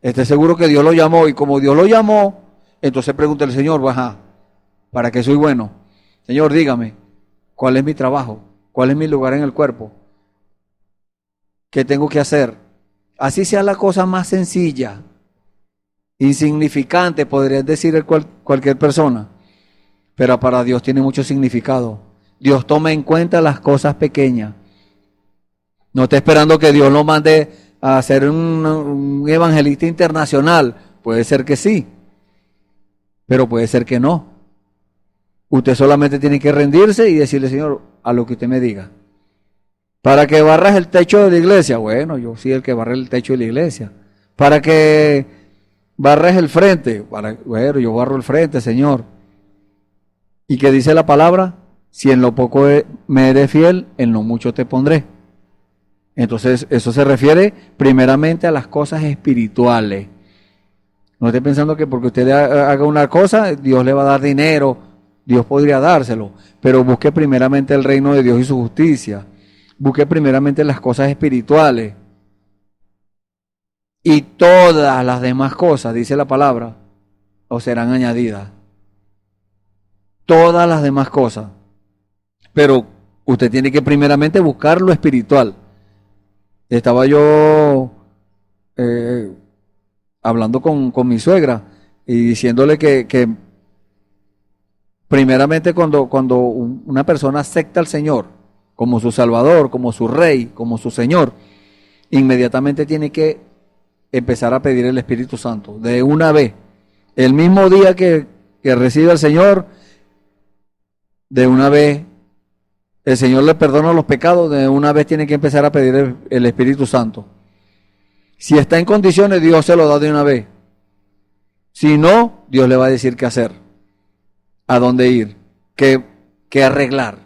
Speaker 5: que Dios lo llamó, y como Dios lo llamó, entonces pregúntale al Señor, ajá, ¿para qué soy bueno? Señor, dígame, ¿cuál es mi trabajo? ¿Cuál es mi lugar en el cuerpo? ¿Qué tengo que hacer? Así sea la cosa más sencilla, insignificante, podría decir cualquier persona, pero para Dios tiene mucho significado. Dios toma en cuenta las cosas pequeñas. No está esperando que Dios lo mande a ser un evangelista internacional. Puede ser que sí, pero puede ser que no. Usted solamente tiene que rendirse y decirle, Señor, a lo que usted me diga. Para que barras el techo de la iglesia, bueno, yo soy el que barre el techo de la iglesia. Para que barres el frente, bueno, yo barro el frente, Señor. ¿Y qué dice la palabra? Si en lo poco me eres fiel, en lo mucho te pondré. Entonces, eso se refiere primeramente a las cosas espirituales. No esté pensando que porque usted haga una cosa, Dios le va a dar dinero. Dios podría dárselo, pero busque primeramente el reino de Dios y su justicia. Busque primeramente las cosas espirituales. Y todas las demás cosas, dice la palabra, os serán añadidas. Todas las demás cosas. Pero usted tiene que primeramente buscar lo espiritual. Estaba yo hablando con mi suegra y diciéndole que primeramente cuando una persona acepta al Señor como su Salvador, como su Rey, como su Señor, inmediatamente tiene que empezar a pedir el Espíritu Santo de una vez. El mismo día que que recibe al Señor, de una vez el Señor le perdona los pecados, de una vez tiene que empezar a pedir el Espíritu Santo. Si está en condiciones, Dios se lo da de una vez. Si no, Dios le va a decir qué hacer, a dónde ir, qué arreglar.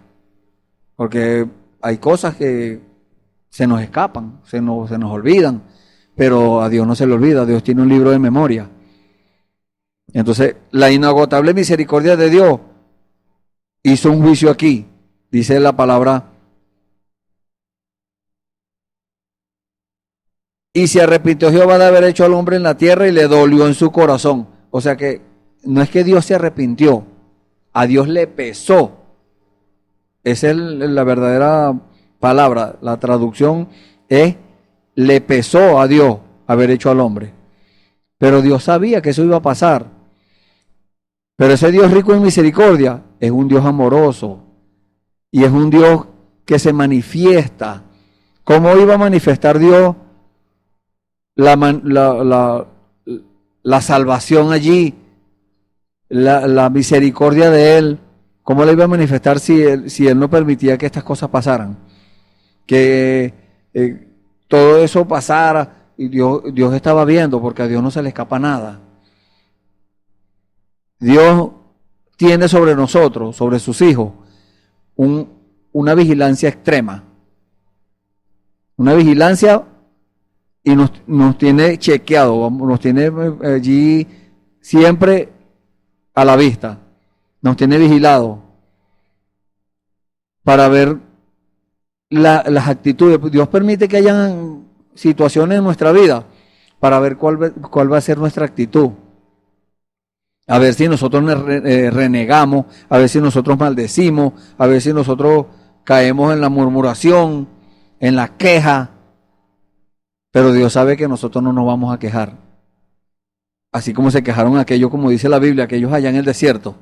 Speaker 5: Porque hay cosas que se nos escapan, se nos olvidan, pero a Dios no se le olvida, Dios tiene un libro de memoria. Entonces, la inagotable misericordia de Dios hizo un juicio aquí, dice la palabra. Y se arrepintió Jehová de haber hecho al hombre en la tierra y le dolió en su corazón. O sea que no es que Dios se arrepintió, a Dios le pesó. Esa es la verdadera palabra. La traducción es: le pesó a Dios haber hecho al hombre. Pero Dios sabía que eso iba a pasar. Pero ese Dios rico en misericordia es un Dios amoroso y es un Dios que se manifiesta. ¿Cómo iba a manifestar Dios la salvación allí, la misericordia de Él? ¿Cómo le iba a manifestar si él no permitía que estas cosas pasaran? Que todo eso pasara, y Dios estaba viendo, porque a Dios no se le escapa nada. Dios tiene sobre nosotros, sobre sus hijos, una vigilancia extrema. Una vigilancia, y nos tiene chequeado, nos tiene allí siempre a la vista. Nos tiene vigilado para ver las actitudes. Dios permite que hayan situaciones en nuestra vida para ver cuál va a ser nuestra actitud. A ver si nosotros renegamos, a ver si nosotros maldecimos, a ver si nosotros caemos en la murmuración, en la queja. Pero Dios sabe que nosotros no nos vamos a quejar. Así como se quejaron aquellos, como dice la Biblia, aquellos allá en el desierto.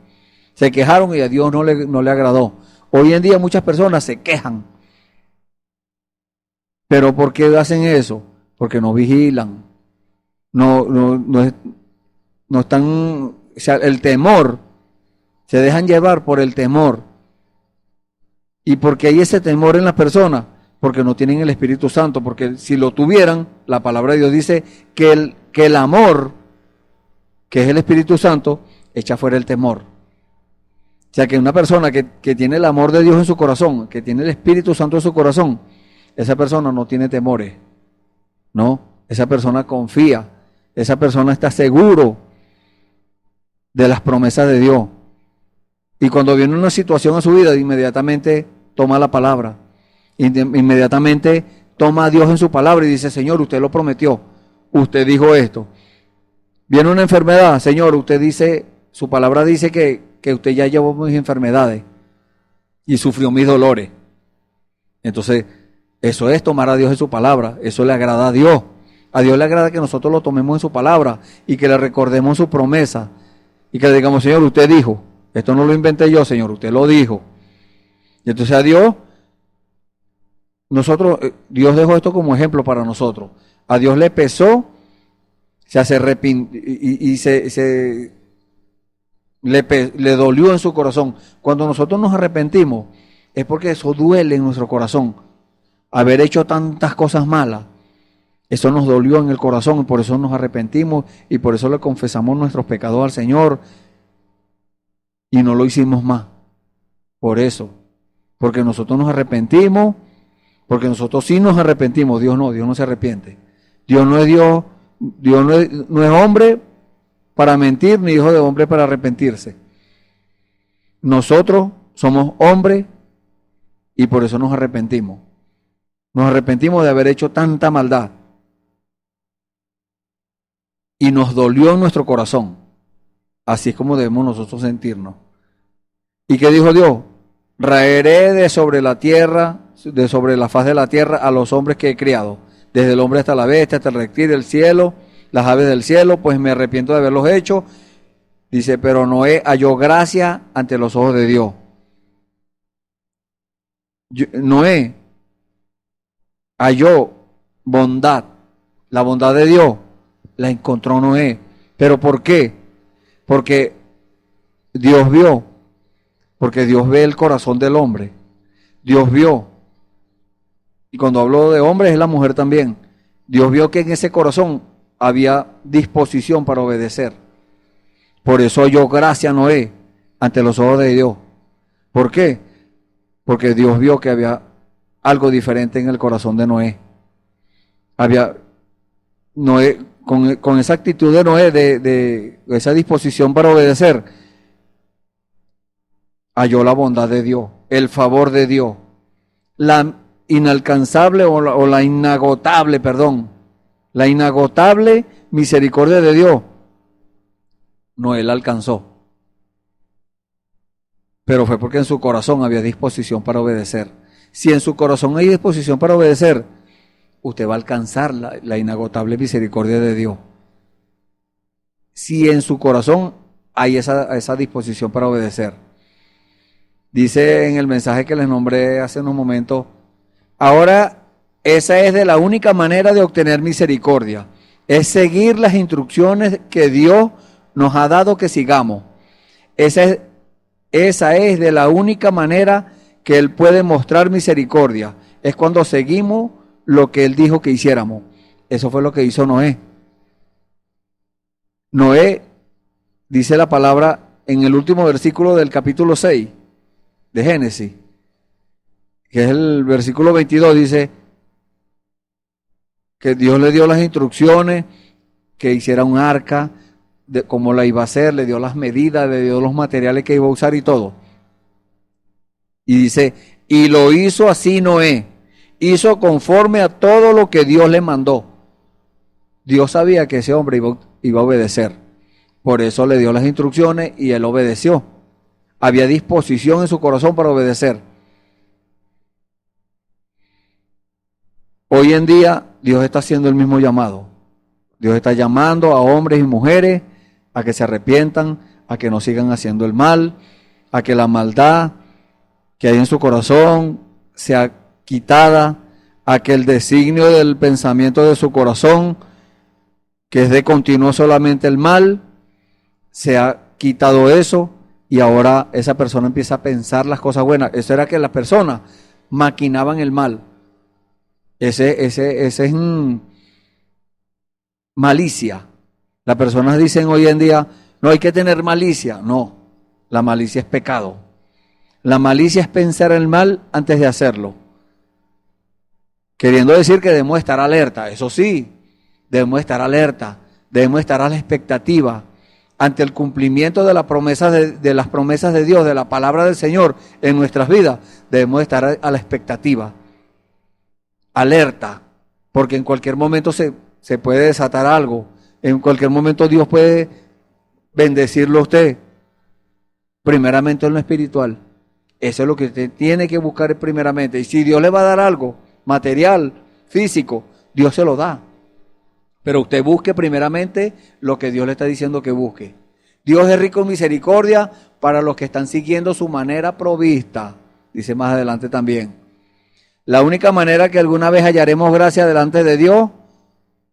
Speaker 5: Se quejaron y a Dios no le agradó. Hoy en día muchas personas se quejan. ¿Pero por qué hacen eso? Porque no vigilan. No están, o sea, el temor, se dejan llevar por el temor. ¿Y por qué hay ese temor en las personas? Porque no tienen el Espíritu Santo. Porque si lo tuvieran, la palabra de Dios dice que el amor, que es el Espíritu Santo, echa fuera el temor. O sea que una persona que tiene el amor de Dios en su corazón, que tiene el Espíritu Santo en su corazón, esa persona no tiene temores, ¿no? Esa persona confía, esa persona está seguro de las promesas de Dios. Y cuando viene una situación a su vida, inmediatamente toma la palabra, inmediatamente toma a Dios en su palabra y dice: Señor, usted lo prometió, usted dijo esto. Viene una enfermedad, Señor, usted dice, su palabra dice que usted ya llevó mis enfermedades y sufrió mis dolores. Entonces, eso es tomar a Dios en su palabra, eso le agrada a Dios. A Dios le agrada que nosotros lo tomemos en su palabra y que le recordemos su promesa y que le digamos: Señor, usted dijo, esto no lo inventé yo, Señor, usted lo dijo. Y entonces a Dios, Dios dejó esto como ejemplo para nosotros. A Dios le pesó, se arrepintió y le dolió en su corazón. Cuando nosotros nos arrepentimos, es porque eso duele en nuestro corazón. Haber hecho tantas cosas malas, eso nos dolió en el corazón y por eso nos arrepentimos y por eso le confesamos nuestros pecados al Señor y no lo hicimos más. Por eso, porque nosotros nos arrepentimos, porque nosotros sí nos arrepentimos. Dios no se arrepiente. Dios no es Dios, no es hombre para mentir, ni hijo de hombre para arrepentirse. Nosotros somos hombres y por eso nos arrepentimos. Nos arrepentimos de haber hecho tanta maldad. Y nos dolió en nuestro corazón. Así es como debemos nosotros sentirnos. ¿Y qué dijo Dios? Raeré de sobre la tierra, de sobre la faz de la tierra, a los hombres que he criado. Desde el hombre hasta la bestia, hasta el reptil del cielo, las aves del cielo, pues me arrepiento de haberlos hecho. Dice, pero Noé halló gracia ante los ojos de Dios. Noé halló bondad, la bondad de Dios la encontró Noé. ¿Pero por qué? Porque Dios vio, porque Dios ve el corazón del hombre. Dios vio, y cuando hablo de hombre es la mujer también. Dios vio que en ese corazón había disposición para obedecer. Por eso halló gracia a Noé ante los ojos de Dios. ¿Por qué? Porque Dios vio que había algo diferente en el corazón de Noé. Había Noé, con esa actitud de Noé, de esa disposición para obedecer, halló la bondad de Dios, el favor de Dios, la inalcanzable o la inagotable, perdón, la inagotable misericordia de Dios. Noé la alcanzó. Pero fue porque en su corazón había disposición para obedecer. Si en su corazón hay disposición para obedecer, usted va a alcanzar la inagotable misericordia de Dios. Si en su corazón hay esa disposición para obedecer. Dice en el mensaje que les nombré hace unos momentos, ahora esa es de la única manera de obtener misericordia, es seguir las instrucciones que Dios nos ha dado que sigamos. Esa es de la única manera que Él puede mostrar misericordia, es cuando seguimos lo que Él dijo que hiciéramos. Eso fue lo que hizo Noé. Noé, dice la palabra en el último versículo del capítulo 6 de Génesis, que es el versículo 22, dice que Dios le dio las instrucciones, que hiciera un arca, de cómo la iba a hacer, le dio las medidas, le dio los materiales que iba a usar y todo. Y dice, y lo hizo así Noé, hizo conforme a todo lo que Dios le mandó. Dios sabía que ese hombre iba a obedecer, por eso le dio las instrucciones y él obedeció. Había disposición en su corazón para obedecer. Hoy en día Dios está haciendo el mismo llamado. Dios está llamando a hombres y mujeres a que se arrepientan, a que no sigan haciendo el mal, a que la maldad que hay en su corazón sea quitada, a que el designio del pensamiento de su corazón, que es de continuo solamente el mal, se ha quitado eso y ahora esa persona empieza a pensar las cosas buenas. Eso era que las personas maquinaban el mal. Ese es malicia. Las personas dicen hoy en día, no hay que tener malicia. No, la malicia es pecado. La malicia es pensar el mal antes de hacerlo. Queriendo decir que debemos estar alerta. Eso sí, debemos estar alerta. Debemos estar a la expectativa ante el cumplimiento de, de las promesas de Dios, de la palabra del Señor en nuestras vidas. Debemos estar a la expectativa. Alerta, porque en cualquier momento se puede desatar algo. En cualquier momento Dios puede bendecirlo a usted. Primeramente en lo espiritual. Eso es lo que usted tiene que buscar primeramente. Y si Dios le va a dar algo, material, físico, Dios se lo da. Pero usted busque primeramente lo que Dios le está diciendo que busque. Dios es rico en misericordia para los que están siguiendo su manera provista. Dice más adelante también. La única manera que alguna vez hallaremos gracia delante de Dios,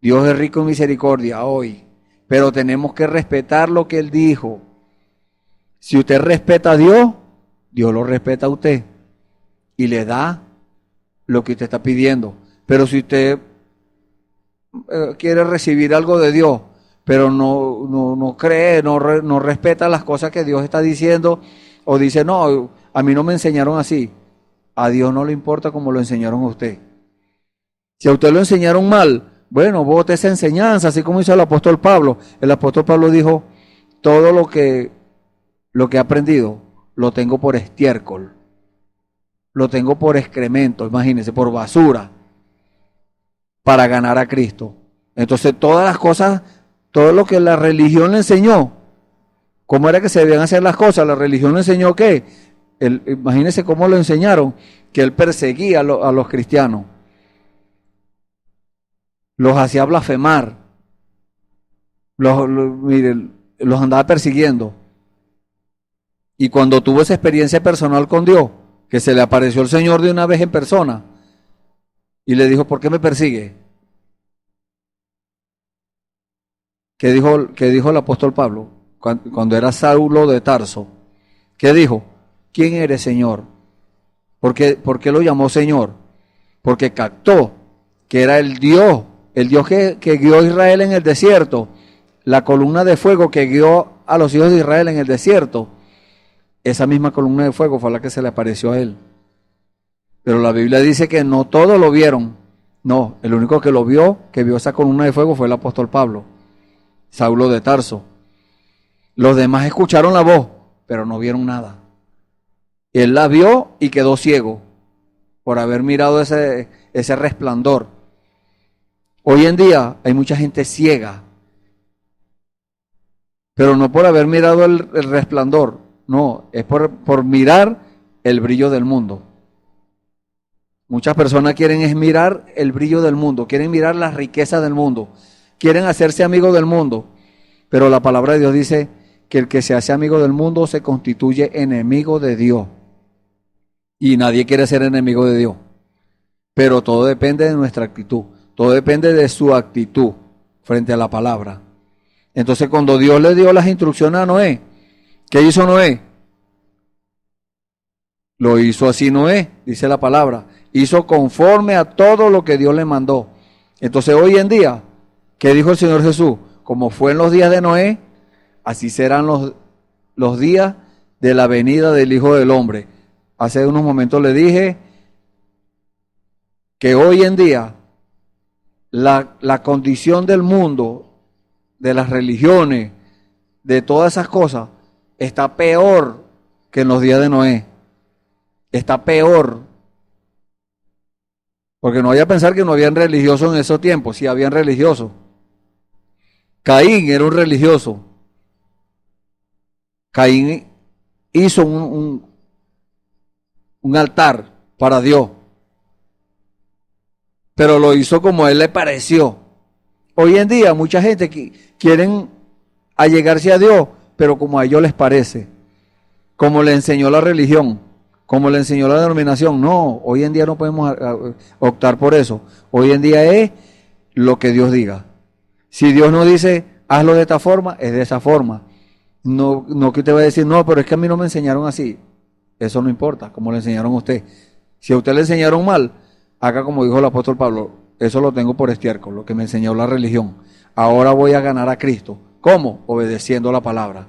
Speaker 5: Dios es rico en misericordia hoy, pero tenemos que respetar lo que Él dijo. Si usted respeta a Dios, Dios lo respeta a usted y le da lo que usted está pidiendo. Pero si usted quiere recibir algo de Dios, pero no cree, no respeta las cosas que Dios está diciendo, o dice, no, a mí no me enseñaron así. A Dios no le importa como lo enseñaron a usted. Si a usted lo enseñaron mal, bueno, bote esa enseñanza, así como hizo el apóstol Pablo. El apóstol Pablo dijo, todo lo que he aprendido, lo tengo por estiércol. Lo tengo por excremento, imagínense, por basura, para ganar a Cristo. Entonces todas las cosas, todo lo que la religión le enseñó, cómo era que se debían hacer las cosas, la religión le enseñó ¿qué? Imagínense cómo lo enseñaron, que él perseguía a los cristianos, los hacía blasfemar, los andaba persiguiendo. Y cuando tuvo esa experiencia personal con Dios, que se le apareció el Señor de una vez en persona, y le dijo, ¿por qué me persigue? ¿Qué dijo el apóstol Pablo? cuando era Saulo de Tarso, ¿qué dijo? ¿Quién eres, Señor? ¿Por qué lo llamó Señor? Porque captó que era el Dios que guió a Israel en el desierto, la columna de fuego que guió a los hijos de Israel en el desierto. Esa misma columna de fuego fue la que se le apareció a él. Pero la Biblia dice que no todos lo vieron. No, el único que lo vio, que vio esa columna de fuego, fue el apóstol Pablo, Saulo de Tarso. Los demás escucharon la voz, pero no vieron nada. Él la vio y quedó ciego por haber mirado ese resplandor. Hoy en día hay mucha gente ciega, pero no por haber mirado el resplandor, no, es por mirar el brillo del mundo. Muchas personas quieren es mirar el brillo del mundo, quieren mirar las riquezas del mundo, quieren hacerse amigos del mundo, pero la palabra de Dios dice que el que se hace amigo del mundo se constituye enemigo de Dios. Y nadie quiere ser enemigo de Dios. Pero todo depende de nuestra actitud. Todo depende de su actitud frente a la palabra. Entonces, cuando Dios le dio las instrucciones a Noé, ¿qué hizo Noé? Lo hizo así Noé, dice la palabra. Hizo conforme a todo lo que Dios le mandó. Entonces, hoy en día, ¿qué dijo el Señor Jesús? Como fue en los días de Noé, así serán los días de la venida del Hijo del Hombre. Hace unos momentos le dije que hoy en día la condición del mundo, de las religiones, de todas esas cosas, está peor que en los días de Noé. Está peor. Porque no vaya a pensar que no habían religiosos en esos tiempos. Sí, habían religiosos. Caín era un religioso. Caín hizo un altar para Dios, pero lo hizo como a él le pareció. Hoy en día mucha gente quieren allegarse a Dios, pero como a ellos les parece, como le enseñó la religión, como le enseñó la denominación. No, hoy en día no podemos optar por eso. Hoy en día es lo que Dios diga. Si Dios nos dice, hazlo de esta forma, es de esa forma. No que usted va a decir, no, pero es que a mí no me enseñaron así. Eso no importa, como le enseñaron a usted. Si a usted le enseñaron mal, haga como dijo el apóstol Pablo, eso lo tengo por estiércol, lo que me enseñó la religión. Ahora voy a ganar a Cristo. ¿Cómo? Obedeciendo la palabra.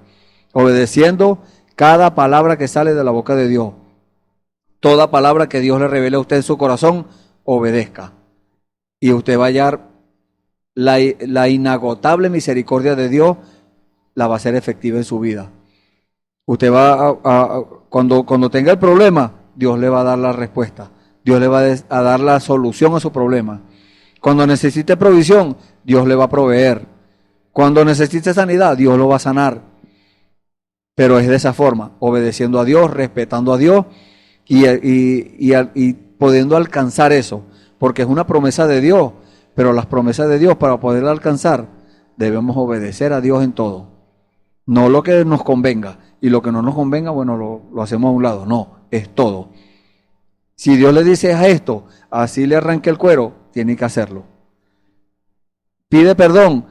Speaker 5: Obedeciendo cada palabra que sale de la boca de Dios. Toda palabra que Dios le revele a usted en su corazón, obedezca. Y usted va a hallar la inagotable misericordia de Dios, la va a hacer efectiva en su vida. Usted va cuando tenga el problema, Dios le va a dar la respuesta. Dios le va a dar la solución a su problema. Cuando necesite provisión, Dios le va a proveer. Cuando necesite sanidad, Dios lo va a sanar. Pero es de esa forma, obedeciendo a Dios, respetando a Dios y pudiendo alcanzar eso. Porque es una promesa de Dios. Pero las promesas de Dios, para poderla alcanzar, debemos obedecer a Dios en todo. No lo que nos convenga. Y lo que no nos convenga, bueno, lo hacemos a un lado. No, es todo. Si Dios le dice a esto, así le arranque el cuero, tiene que hacerlo. Pide perdón,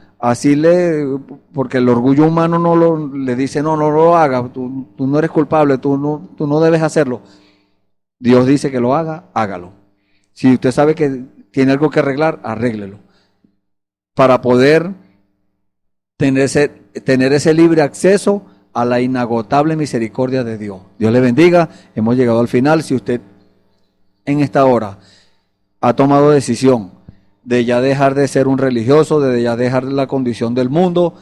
Speaker 5: porque el orgullo humano le dice, no lo hagas, tú no eres culpable, tú no debes hacerlo. Dios dice que lo haga, hágalo. Si usted sabe que tiene algo que arreglar, arréglelo. Para poder tener ese libre acceso a la inagotable misericordia de Dios. Dios le bendiga. Hemos llegado al final. Si usted en esta hora ha tomado decisión de ya dejar de ser un religioso, de ya dejar la condición del mundo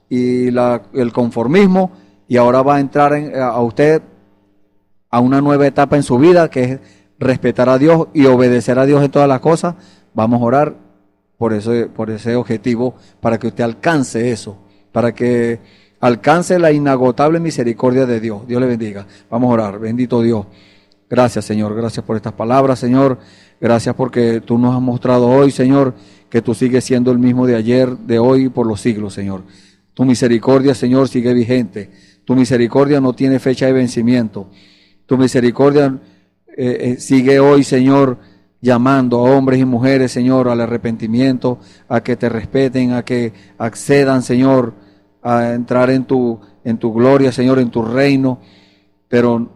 Speaker 5: y el conformismo, y ahora va a entrar a usted a una nueva etapa en su vida, que es respetar a Dios y obedecer a Dios en todas las cosas, vamos a orar por ese objetivo, para que usted alcance eso, para que alcance la inagotable misericordia de Dios. Dios le bendiga. Vamos a orar. Bendito Dios. Gracias, Señor. Gracias por estas palabras, Señor. Gracias porque tú nos has mostrado hoy, Señor, que tú sigues siendo el mismo de ayer, de hoy y por los siglos, Señor. Tu misericordia, Señor, sigue vigente. Tu misericordia no tiene fecha de vencimiento. Tu misericordia sigue hoy, Señor, llamando a hombres y mujeres, Señor, al arrepentimiento, a que te respeten, a que accedan, Señor, a entrar en tu en tu gloria, Señor, en tu reino, pero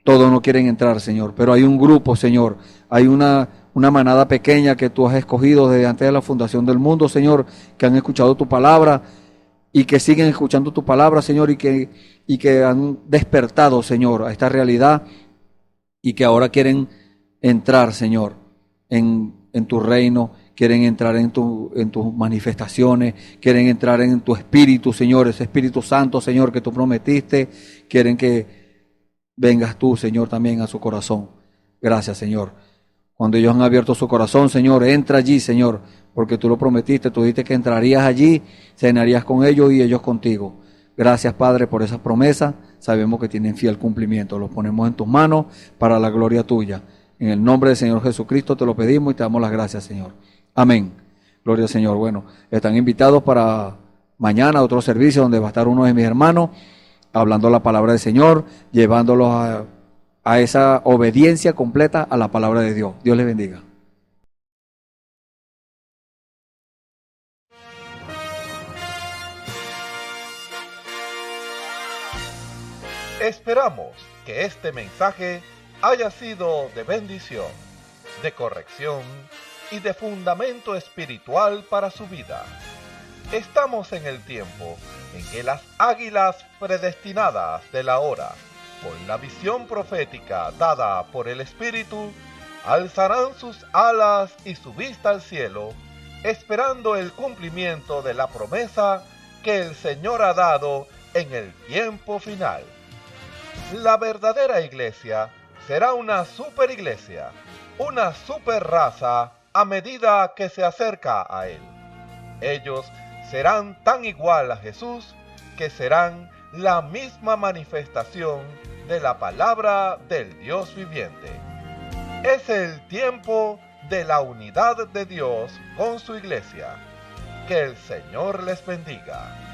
Speaker 5: todos no quieren entrar, Señor. Pero hay un grupo, Señor, hay una manada pequeña que tú has escogido desde antes de la fundación del mundo, Señor, que han escuchado tu palabra y que siguen escuchando tu palabra, Señor, y que han despertado, Señor, a esta realidad y que ahora quieren entrar, Señor, en tu reino, quieren entrar en tus manifestaciones, quieren entrar en tu espíritu, Señor, ese Espíritu Santo, Señor, que tú prometiste, quieren que vengas tú, Señor, también a su corazón. Gracias, Señor. Cuando ellos han abierto su corazón, Señor, entra allí, Señor, porque tú lo prometiste, tú dijiste que entrarías allí, cenarías con ellos y ellos contigo. Gracias, Padre, por esa promesa. Sabemos que tienen fiel cumplimiento. Los ponemos en tus manos para la gloria tuya. En el nombre del Señor Jesucristo te lo pedimos y te damos las gracias, Señor. Amén. Gloria al Señor. Bueno, están invitados para mañana a otro servicio donde va a estar uno de mis hermanos hablando la palabra del Señor, llevándolos a esa obediencia completa a la palabra de Dios. Dios les bendiga.
Speaker 1: Esperamos que este mensaje haya sido de bendición, de corrección y de fundamento espiritual para su vida. Estamos en el tiempo en que las águilas predestinadas de la hora, con la visión profética dada por el Espíritu, alzarán sus alas y su vista al cielo, esperando el cumplimiento de la promesa que el Señor ha dado en el tiempo final. La verdadera iglesia será una superiglesia, una super raza a medida que se acerca a Él. Ellos serán tan igual a Jesús que serán la misma manifestación de la palabra del Dios viviente. Es el tiempo de la unidad de Dios con su iglesia. Que el Señor les bendiga.